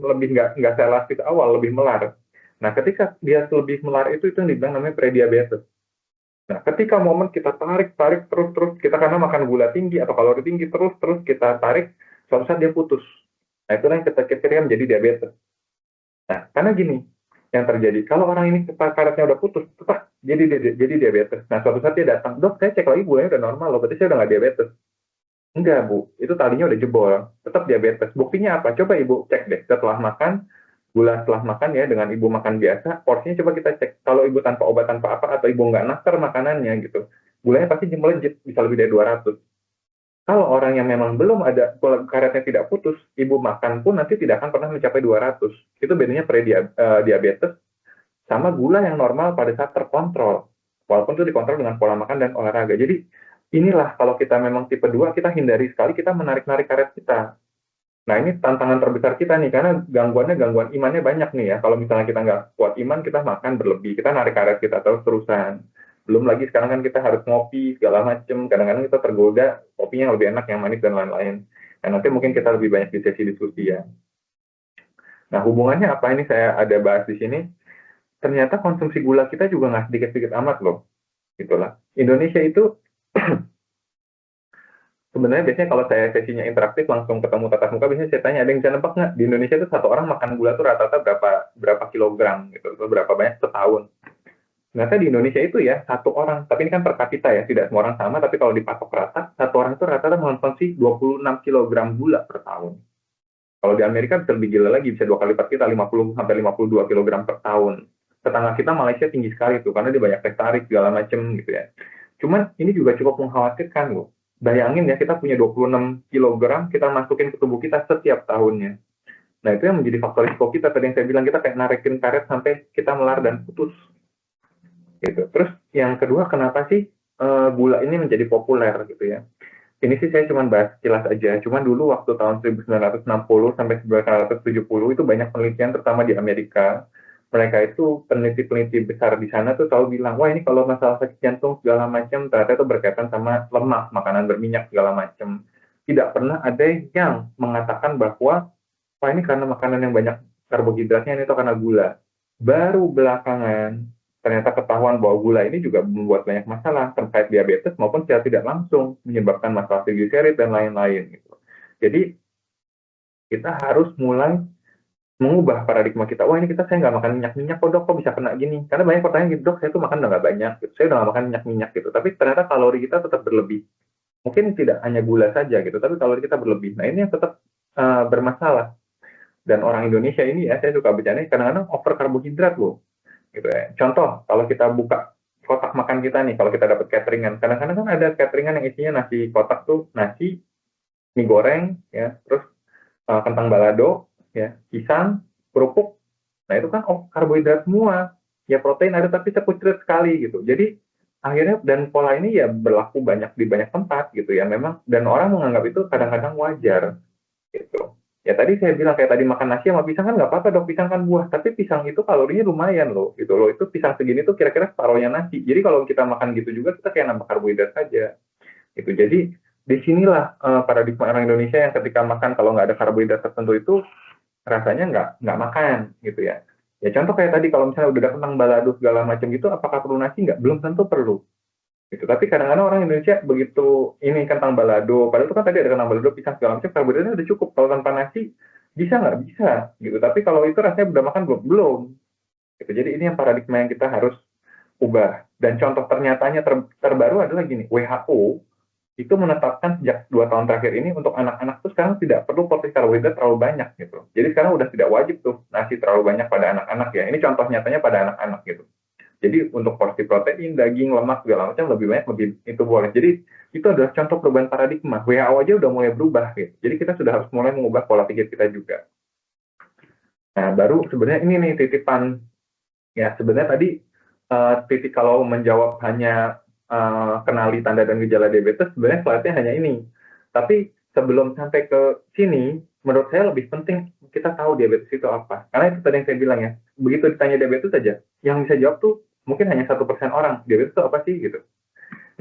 seelastis awal, lebih melar. Nah, ketika dia lebih melar itu yang dibilang namanya prediabetes. Nah, ketika momen kita tarik terus kita karena makan gula tinggi atau kalori tinggi terus kita tarik, suatu saat dia putus. Nah, itulah yang kita kira menjadi diabetes. Nah, karena gini, yang terjadi kalau orang ini karetnya udah putus, tetap jadi diabetes. Nah, suatu saat dia datang, dok, saya cek lagi gulanya udah normal loh, berarti saya udah nggak diabetes. Enggak, Bu, itu talinya udah jebol, tetap diabetes. Buktinya apa? Coba Ibu cek deh, setelah makan, gula setelah makan ya, dengan Ibu makan biasa, porsinya coba kita cek. Kalau Ibu tanpa obat, tanpa apa, atau Ibu nggak nakar makanannya gitu, gulanya pasti melejit, bisa lebih dari 200. Kalau orang yang memang belum ada, karetnya tidak putus, Ibu makan pun nanti tidak akan pernah mencapai 200. Itu bedanya diabetes sama gula yang normal pada saat terkontrol. Walaupun itu dikontrol dengan pola makan dan olahraga. Jadi inilah kalau kita memang tipe 2, kita hindari sekali kita menarik-narik karet kita. Nah, ini tantangan terbesar kita nih, karena gangguan imannya banyak nih ya. Kalau misalnya kita nggak kuat iman, kita makan berlebih, kita narik karet kita terus-terusan. Belum lagi sekarang kan kita harus ngopi, segala macem. Kadang-kadang kita tergoda, kopinya yang lebih enak, yang manis, dan lain-lain. Nah, nanti mungkin kita lebih banyak di sesi diskusi ya. Nah, hubungannya apa ini saya ada bahas di sini. Ternyata konsumsi gula kita juga nggak sedikit-sedikit amat loh. Gitulah. Indonesia itu sebenarnya biasanya kalau saya sesinya interaktif langsung ketemu tatap muka, biasanya saya tanya, ada yang bisa nebak nggak di Indonesia itu satu orang makan gula tuh rata-rata berapa kilogram gitu, atau berapa banyak setahun. Ternyata di Indonesia itu ya satu orang, tapi ini kan per kapita ya, tidak semua orang sama, tapi kalau dipatok rata, satu orang itu rata-rata mengkonsumsi 26 kilogram gula per tahun. Kalau di Amerika bisa lebih gila lagi, bisa 2 kali lipat kita, 50 sampai 52 kilogram per tahun. Tetangga kita Malaysia tinggi sekali tuh, karena dia banyak teh tarik segala macem gitu ya. Cuman ini juga cukup mengkhawatirkan loh. Bayangin ya, kita punya 26 kg, kita masukin ke tubuh kita setiap tahunnya. Nah, itu yang menjadi faktor risiko kita. Tadi yang saya bilang, kita kayak narikin karet sampai kita melar dan putus. Gitu. Terus yang kedua, kenapa sih gula ini menjadi populer gitu ya? Ini sih saya cuma bahas sekilas aja. Cuman dulu waktu tahun 1960 sampai 1970 itu banyak penelitian, terutama di Amerika. Mereka itu peneliti-peneliti besar di sana tuh selalu bilang, wah ini kalau masalah sakit jantung segala macam ternyata itu berkaitan sama lemak, makanan berminyak segala macam. Tidak pernah ada yang mengatakan bahwa wah ini karena makanan yang banyak karbohidratnya, ini itu karena gula. Baru belakangan ternyata ketahuan bahwa gula ini juga membuat banyak masalah terkait diabetes maupun secara tidak langsung menyebabkan masalah trigliserid dan lain-lain. Gitu. Jadi kita harus mulai mengubah paradigma kita. Wah ini saya nggak makan minyak-minyak kok bisa kena gini. Karena banyak pertanyaan gitu, dok saya tuh makan udah nggak banyak, gitu. Saya udah nggak makan minyak-minyak gitu. Tapi ternyata kalori kita tetap berlebih. Mungkin tidak hanya gula saja gitu, tapi kalori kita berlebih. Nah ini yang tetap bermasalah. Dan orang Indonesia ini ya, saya suka bercanda, kadang-kadang over karbohidrat loh. Gitu ya. Contoh, kalau kita buka kotak makan kita nih, kalau kita dapat cateringan. Kadang-kadang kan ada cateringan yang isinya nasi kotak tuh, nasi, mie goreng, ya, terus kentang balado, ya, pisang, kerupuk. Nah itu kan karbohidrat semua. Ya protein ada tapi sekucret sekali gitu. Jadi akhirnya dan pola ini ya berlaku banyak di banyak tempat gitu ya memang, dan orang menganggap itu kadang-kadang wajar gitu. Ya tadi saya bilang kayak tadi makan nasi sama pisang kan nggak apa-apa dok, pisang kan buah, tapi pisang itu kalorinya lumayan loh gitu loh, itu pisang segini tuh kira-kira separuhnya nasi, jadi kalau kita makan gitu juga kita kayak nambah karbohidrat saja gitu. Jadi disinilah paradigma orang Indonesia yang ketika makan kalau nggak ada karbohidrat tertentu itu rasanya nggak makan gitu ya. Ya contoh kayak tadi kalau misalnya udah ada kentang balado segala macam gitu, apakah perlu nasi? Nggak, belum tentu perlu gitu. Tapi kadang-kadang orang Indonesia begitu ini kentang balado, padahal itu kan tadi ada kentang balado, pisang segala macam, karbohidratnya udah cukup. Kalau tanpa nasi bisa nggak? Bisa gitu. Tapi kalau itu rasanya udah makan belum gitu. Jadi ini yang paradigma yang kita harus ubah. Dan contoh ternyatanya terbaru adalah gini, WHO itu menetapkan sejak 2 tahun terakhir ini untuk anak-anak tuh sekarang tidak perlu porsi karbohidrat terlalu banyak gitu. Jadi sekarang udah tidak wajib tuh nasi terlalu banyak pada anak-anak ya. Ini contoh nyatanya pada anak-anak gitu. Jadi untuk porsi protein, daging, lemak segala macam lebih banyak, lebih itu boleh. Jadi itu adalah contoh perubahan paradigma. WHO aja udah mulai berubah gitu. Jadi kita sudah harus mulai mengubah pola pikir kita juga. Nah baru sebenarnya ini nih titipan ya, sebenarnya tadi titik kalau menjawab hanya kenali tanda dan gejala diabetes, sebenarnya slide-nya hanya ini. Tapi sebelum sampai ke sini, menurut saya lebih penting kita tahu diabetes itu apa. Karena itu tadi yang saya bilang ya, begitu ditanya diabetes saja, yang bisa jawab tuh mungkin hanya 1% orang, diabetes itu apa sih gitu.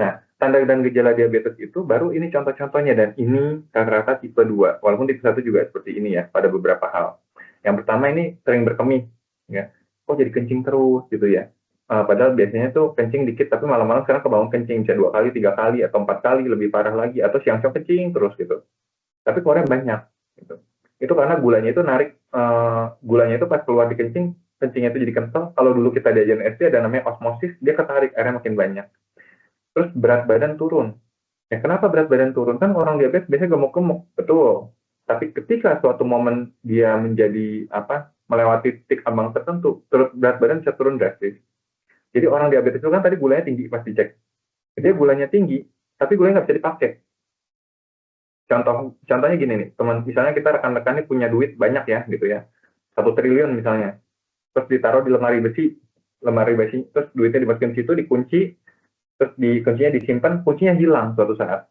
Nah, tanda dan gejala diabetes itu baru ini contoh-contohnya, dan ini rata-rata tipe 2, walaupun tipe 1 juga seperti ini ya, pada beberapa hal. Yang pertama ini sering berkemih, ya. Kok jadi kencing terus gitu ya. Padahal biasanya tuh kencing dikit, tapi malam-malam sekarang kebangun kencing, bisa 2 kali, 3 kali, atau 4 kali, lebih parah lagi, atau siang-siang kencing terus gitu. Tapi keluarnya banyak, gitu. Itu karena gulanya itu narik, gulanya itu pas keluar di kencing, kencingnya itu jadi kental. Kalau dulu kita diajarin SD ada namanya osmosis, dia ketarik, airnya makin banyak. Terus berat badan turun. Ya kenapa berat badan turun? Kan orang diabetes biasanya gemuk-gemuk, betul. Tapi ketika suatu momen dia menjadi melewati titik ambang tertentu, terus berat badan bisa turun drastis. Jadi orang diabetes itu kan tadi gulanya tinggi pas dicek. Jadi gulanya tinggi, tapi gulanya nggak bisa dipakai. Contohnya gini nih, teman, misalnya kita rekan-rekan ini punya duit banyak ya, gitu ya, 1 triliun misalnya, terus ditaruh di lemari besi, terus duitnya dimasukin situ, dikunci, terus kuncinya disimpan, kuncinya hilang suatu saat.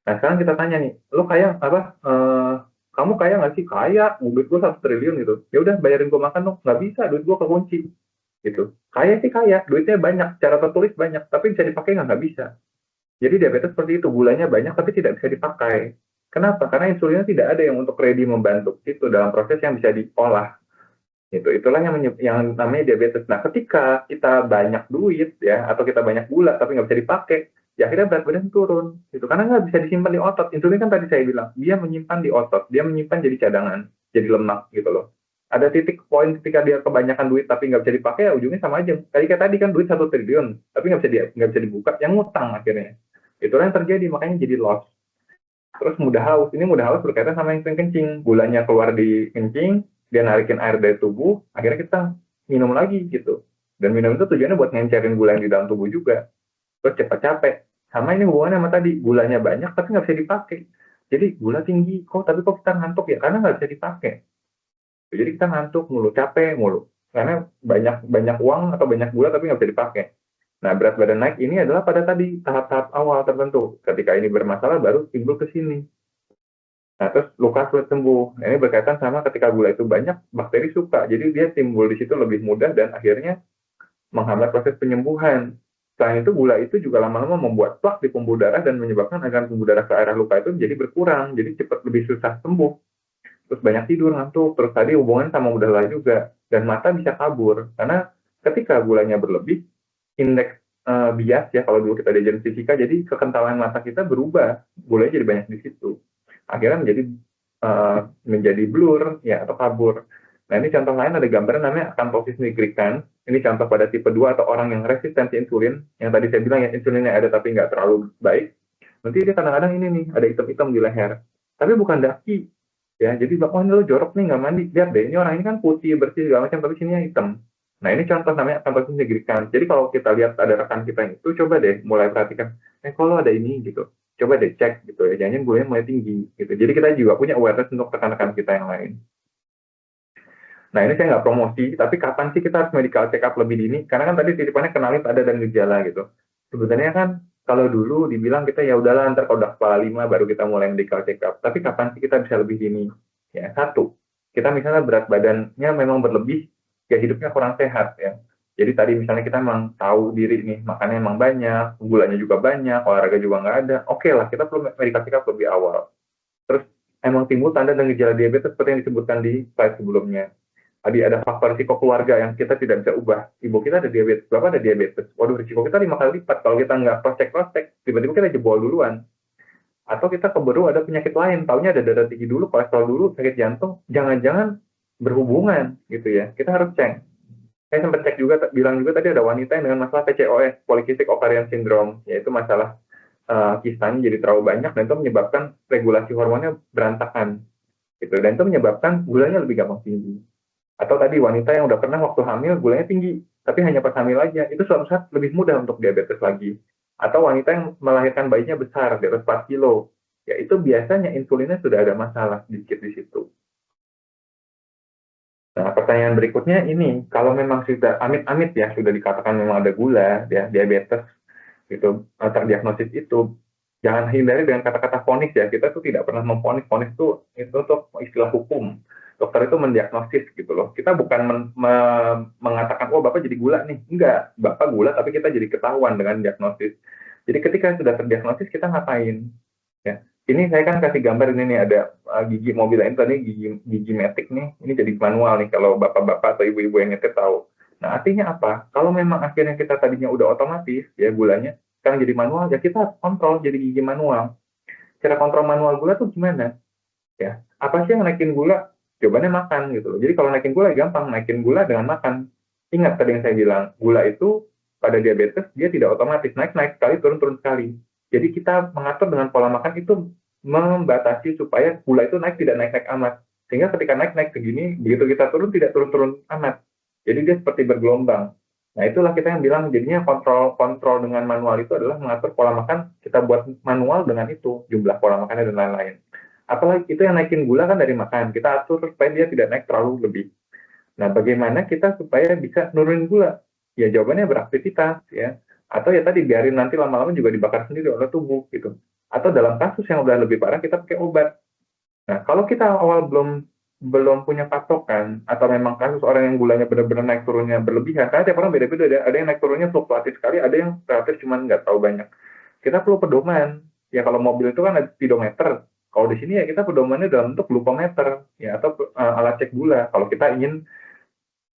Nah sekarang kita tanya nih, lo kaya apa? Kamu kaya nggak sih? Kaya, duit gue 1 triliun gitu. Ya udah bayarin gue makan dong. Nggak bisa, duit gue kekunci. Gitu. Kaya sih kaya, duitnya banyak, secara tertulis banyak, tapi bisa dipakai nggak bisa. Jadi diabetes seperti itu, gulanya banyak tapi tidak bisa dipakai. Kenapa? Karena insulinnya tidak ada yang untuk ready membantu itu dalam proses yang bisa diolah. Itulah yang namanya diabetes. Nah, ketika kita banyak duit ya, atau kita banyak gula tapi nggak bisa dipakai, ya akhirnya berat badan turun. Gitu. Karena nggak bisa disimpan di otot. Insulin kan tadi saya bilang, dia menyimpan di otot, dia menyimpan jadi cadangan, jadi lemak gitu loh. Ada titik poin ketika dia kebanyakan duit tapi nggak bisa dipakai, ya ujungnya sama aja. Kayak tadi kan duit 1 triliun, tapi nggak bisa dibuka, yang ngutang akhirnya. Itulah yang terjadi, makanya jadi loss. Terus mudah haus. Ini mudah haus berkaitan sama yang sering kencing. Gulanya keluar di kencing, dia narikin air dari tubuh, akhirnya kita minum lagi gitu. Dan minum itu tujuannya buat ngencerin gula yang di dalam tubuh juga. Terus cepat capek. Sama ini hubungannya sama tadi, gulanya banyak tapi nggak bisa dipakai. Jadi gula tinggi, tapi kok kita ngantuk ya? Karena nggak bisa dipakai. Jadi kita ngantuk mulu, capek mulu. Karena banyak uang atau banyak gula tapi nggak bisa dipakai. Nah, berat badan naik ini adalah pada tadi tahap-tahap awal tertentu. Ketika ini bermasalah baru timbul ke sini. Nah, terus luka sulit sembuh. Nah, ini berkaitan sama ketika gula itu banyak, bakteri suka. Jadi dia timbul di situ lebih mudah dan akhirnya menghambat proses penyembuhan. Selain itu, gula itu juga lama-lama membuat plak di pembuluh darah dan menyebabkan aliran pembuluh darah ke area luka itu menjadi berkurang. Jadi cepat lebih susah sembuh. Terus banyak tidur, ngantuk. Terus tadi hubungan sama mudah lelah juga. Dan mata bisa kabur. Karena ketika gulanya berlebih, indeks bias ya, kalau dulu kita diajarin fisika, jadi kekentalan mata kita berubah. Gulanya jadi banyak di situ. Akhirnya menjadi blur ya, atau kabur. Nah, ini contoh lain, ada gambaran namanya akantosis nigricans. Ini contoh pada tipe 2 atau orang yang resistensi insulin, yang tadi saya bilang ya, insulinnya ada tapi nggak terlalu baik. Nanti dia kadang-kadang ini nih, ada hitam-hitam di leher. Tapi bukan daki. Ya, jadi ini lo jorok nih, nggak mandi. Lihat deh, ini orang ini kan putih, bersih, segala macam, tapi sininya hitam. Nah, ini contoh namanya contoh signifikan. Jadi kalau kita lihat ada rekan kita yang itu, coba deh mulai perhatikan, kalau ada ini gitu, coba deh cek gitu ya, jangan gulanya mulai tinggi gitu. Jadi kita juga punya awareness untuk rekan-rekan kita yang lain. Nah, ini saya nggak promosi, tapi kapan sih kita harus medical check up lebih dini? Karena kan tadi titipannya kenali tanda dan gejala gitu. Sebenarnya kan kalau dulu dibilang kita ya udahlah ntar kalau udah kepala 5 baru kita mulai medical check up. Tapi kapan sih kita bisa lebih dini? Ya, satu, kita misalnya berat badannya memang berlebih, ya hidupnya kurang sehat ya. Jadi tadi misalnya kita memang tahu diri nih, makannya memang banyak, gulanya juga banyak, olahraga juga nggak ada. Oke lah, kita perlu medical check up lebih awal. Terus emang timbul tanda dan gejala diabetes seperti yang disebutkan di slide sebelumnya. Tadi ada faktor risiko keluarga yang kita tidak bisa ubah. Ibu kita ada diabetes, bapak ada diabetes. Waduh, risiko kita 5 kali lipat. Kalau kita nggak cross-check, tiba-tiba kita jebol duluan. Atau kita keburu ada penyakit lain. Taunya ada darah tinggi dulu, kolesterol dulu, sakit jantung. Jangan-jangan berhubungan gitu ya. Kita harus cek. Saya sempat cek juga, bilang juga tadi ada wanita yang dengan masalah PCOS, Polycystic Ovarian Syndrome. Yaitu masalah kistanya jadi terlalu banyak dan itu menyebabkan regulasi hormonnya berantakan. Gitu. Dan itu menyebabkan gulanya lebih gampang tinggi. Atau tadi wanita yang udah pernah waktu hamil gulanya tinggi, tapi hanya pas hamil aja, itu suatu saat lebih mudah untuk diabetes lagi. Atau wanita yang melahirkan bayinya besar, di atas 4 kilo, ya itu biasanya insulinnya sudah ada masalah sedikit di situ. Nah, pertanyaan berikutnya ini, kalau memang sudah amit-amit ya, sudah dikatakan memang ada gula, ya diabetes, itu terdiagnosis itu, jangan hindari dengan kata-kata vonis ya, kita tuh tidak pernah memvonis, vonis itu untuk istilah hukum. Dokter itu mendiagnosis gitu loh. Kita bukan mengatakan, oh Bapak jadi gula nih. Enggak, Bapak gula tapi kita jadi ketahuan dengan diagnosis. Jadi ketika sudah terdiagnosis, kita ngapain? Ya. Ini saya kan kasih gambar ini nih, ada gigi mobil ini tadi, gigi matic nih. Ini jadi manual nih, kalau Bapak-Bapak atau Ibu-Ibu yang nyetir tahu. Nah, artinya apa? Kalau memang akhirnya kita tadinya udah otomatis, ya gulanya, sekarang jadi manual, ya kita kontrol jadi gigi manual. Cara kontrol manual gula tuh gimana? Ya, apa sih yang naikin gula? Jawabannya makan gitu loh. Jadi kalau naikin gula gampang, naikin gula dengan makan. Ingat tadi yang saya bilang, gula itu pada diabetes dia tidak otomatis naik sekali, turun sekali. Jadi kita mengatur dengan pola makan itu membatasi supaya gula itu tidak naik amat. Sehingga ketika naik segini, begitu kita turun tidak turun amat. Jadi dia seperti bergelombang. Nah itulah kita yang bilang jadinya kontrol dengan manual itu adalah mengatur pola makan, kita buat manual dengan itu, jumlah pola makannya dan lain-lain. Apalagi itu yang naikin gula kan dari makan, kita atur supaya dia tidak naik terlalu lebih. Nah, bagaimana kita supaya bisa nurunin gula? Ya jawabannya beraktivitas ya. Atau ya tadi biarin nanti lama-lama juga dibakar sendiri oleh tubuh gitu. Atau dalam kasus yang udah lebih parah kita pakai obat. Nah, kalau kita awal belum punya patokan atau memang kasus orang yang gulanya benar-benar naik turunnya berlebihan, karena tiap orang beda-beda, ada yang naik turunnya fluktuatif sekali, ada yang relatif cuma nggak tahu banyak. Kita perlu pedoman. Ya kalau mobil itu kan ada speedometer. Kalau di sini ya kita pedomannya dalam bentuk glukometer ya atau alat cek gula kalau kita ingin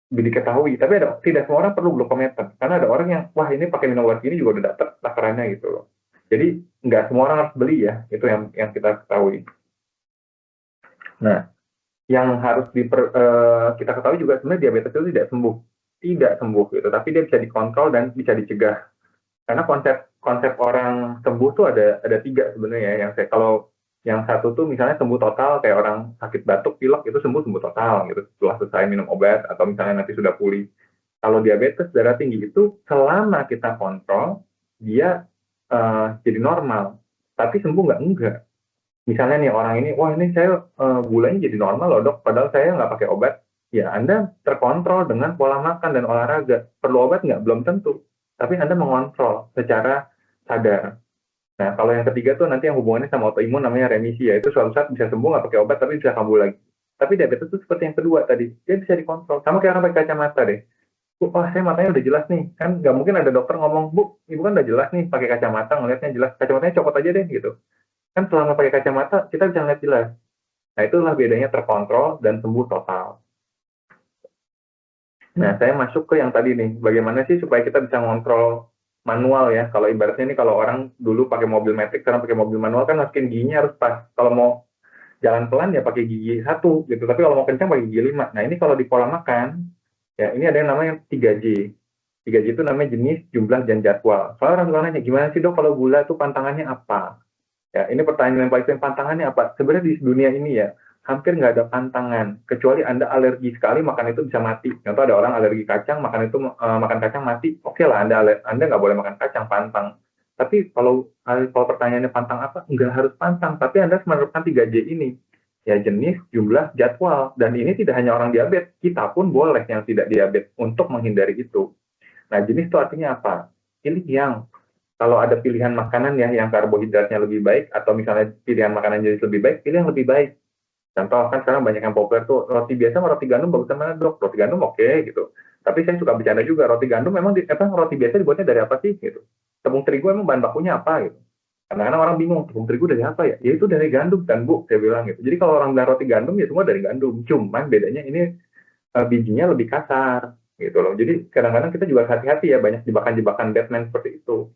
diketahui. Tapi tidak semua orang perlu glukometer karena ada orang yang wah ini pakai minum obat ini juga udah dapet takarannya gitu loh. Jadi nggak semua orang harus beli ya, itu yang kita ketahui. Nah, yang harus kita ketahui juga sebenarnya diabetes itu tidak sembuh gitu, tapi dia bisa dikontrol dan bisa dicegah. Karena konsep orang sembuh tuh ada 3 sebenarnya ya. Yang satu tuh misalnya sembuh total kayak orang sakit batuk pilek itu sembuh total gitu setelah selesai minum obat atau misalnya nanti sudah pulih. Kalau diabetes darah tinggi itu selama kita kontrol dia jadi normal, tapi sembuh enggak. Misalnya nih orang ini, wah ini saya gulanya jadi normal loh dok, padahal saya nggak pakai obat. Ya Anda terkontrol dengan pola makan dan olahraga. Perlu obat nggak? Belum tentu. Tapi Anda mengontrol secara sadar. Nah, kalau yang ketiga tuh nanti yang hubungannya sama autoimun namanya remisi ya. Itu suatu saat bisa sembuh nggak pakai obat tapi bisa kambuh lagi. Tapi diabetes itu seperti yang kedua tadi. Dia bisa dikontrol. Sama kayak orang pakai kacamata deh. Bu, saya matanya udah jelas nih. Kan nggak mungkin ada dokter ngomong, Bu, ibu kan udah jelas nih pakai kacamata, ngelihatnya jelas. Kacamatanya copot aja deh gitu. Kan selama pakai kacamata kita bisa ngeliat jelas. Nah, itulah bedanya terkontrol dan sembuh total. Nah, saya masuk ke yang tadi nih. Bagaimana sih supaya kita bisa ngontrol manual ya? Kalau ibaratnya ini kalau orang dulu pakai mobil matic, sekarang pakai mobil manual kan masukin giginya harus pas. Kalau mau jalan pelan ya pakai gigi 1 gitu. Tapi kalau mau kencang pakai gigi 5. Nah, ini kalau di pola makan, ya ini ada yang namanya 3J. 3J itu namanya jenis, jumlah, dan jadwal. Soalnya orang suka nanya, gimana sih dok kalau gula itu pantangannya apa? Ya, ini pertanyaan yang paling penting, pantangannya apa? Sebenarnya di dunia ini ya, hampir nggak ada pantangan. Kecuali Anda alergi sekali, makan itu bisa mati. Contoh ada orang alergi kacang, makan kacang mati. Oke lah, Anda nggak boleh makan kacang, pantang. Tapi kalau pertanyaannya pantang apa? Nggak harus pantang, tapi Anda harus menerapkan 3J ini. Ya, jenis, jumlah, jadwal. Dan ini tidak hanya orang diabetes, kita pun boleh yang tidak diabetes untuk menghindari itu. Nah, jenis itu artinya apa? Pilih yang, kalau ada pilihan makanan ya yang karbohidratnya lebih baik, atau misalnya pilihan makanan jenis lebih baik, pilih yang lebih baik. Contoh, kan sekarang banyak yang populer tuh, roti biasa sama roti gandum bagusan mana dok? Roti gandum oke gitu. Tapi saya suka bercanda juga, roti gandum memang roti biasa dibuatnya dari apa sih gitu. Tepung terigu emang bahan bakunya apa gitu. Kadang-kadang orang bingung, tepung terigu dari apa ya? Ya itu dari gandum kan Bu, saya bilang gitu. Jadi kalau orang bilang roti gandum ya semua dari gandum. Cuman bedanya ini bijinya lebih kasar gitu loh. Jadi kadang-kadang kita juga hati-hati ya, banyak jebakan-jebakan Batman seperti itu.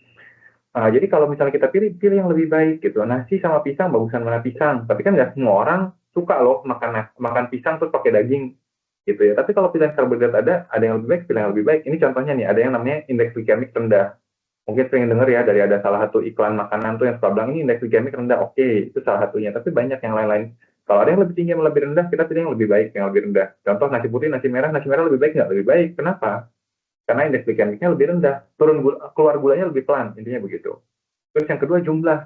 Jadi kalau misalnya kita pilih yang lebih baik gitu. Nasi sama pisang, bagusan mana pisang. Tapi kan nggak semua orang suka loh makan pisang terus pakai daging gitu ya. Tapi kalau pilihan karbohidrat ada yang lebih baik, pilih yang lebih baik. Ini contohnya nih, ada yang namanya indeks glikemik rendah. Mungkin sering dengar ya dari ada salah satu iklan makanan tuh yang suka bilang ini indeks glikemik rendah. Oke, itu salah satunya. Tapi banyak yang lain-lain. Kalau ada yang lebih tinggi yang lebih rendah, kita pilih yang lebih baik, yang lebih rendah. Contoh nasi putih, nasi merah lebih baik nggak? Lebih baik. Kenapa? Karena indeks glikemiknya lebih rendah. Keluar gulanya lebih pelan, intinya begitu. Terus yang kedua jumlah.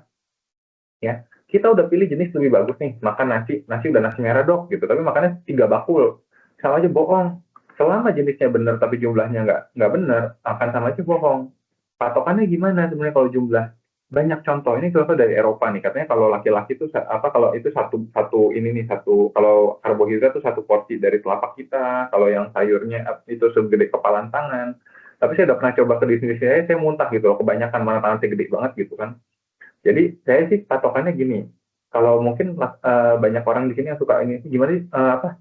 Ya, kita udah pilih jenis lebih bagus nih, makan nasi udah nasi merah dok gitu, tapi makannya 3 bakul. Sama aja bohong. Selama jenisnya benar tapi jumlahnya nggak benar, akan sama aja bohong. Patokannya gimana sebenarnya kalau jumlah? Banyak contoh. Ini contoh dari Eropa nih. Katanya kalau laki-laki itu kalau itu kalau karbohidrat itu satu porsi dari telapak kita, kalau yang sayurnya itu segede kepalan tangan. Tapi saya udah pernah coba ke di sini saya muntah gitu loh, kebanyakan, mana tangan saya gede banget gitu kan. Jadi saya sih patokannya gini, kalau mungkin banyak orang di sini yang suka ini, gimana sih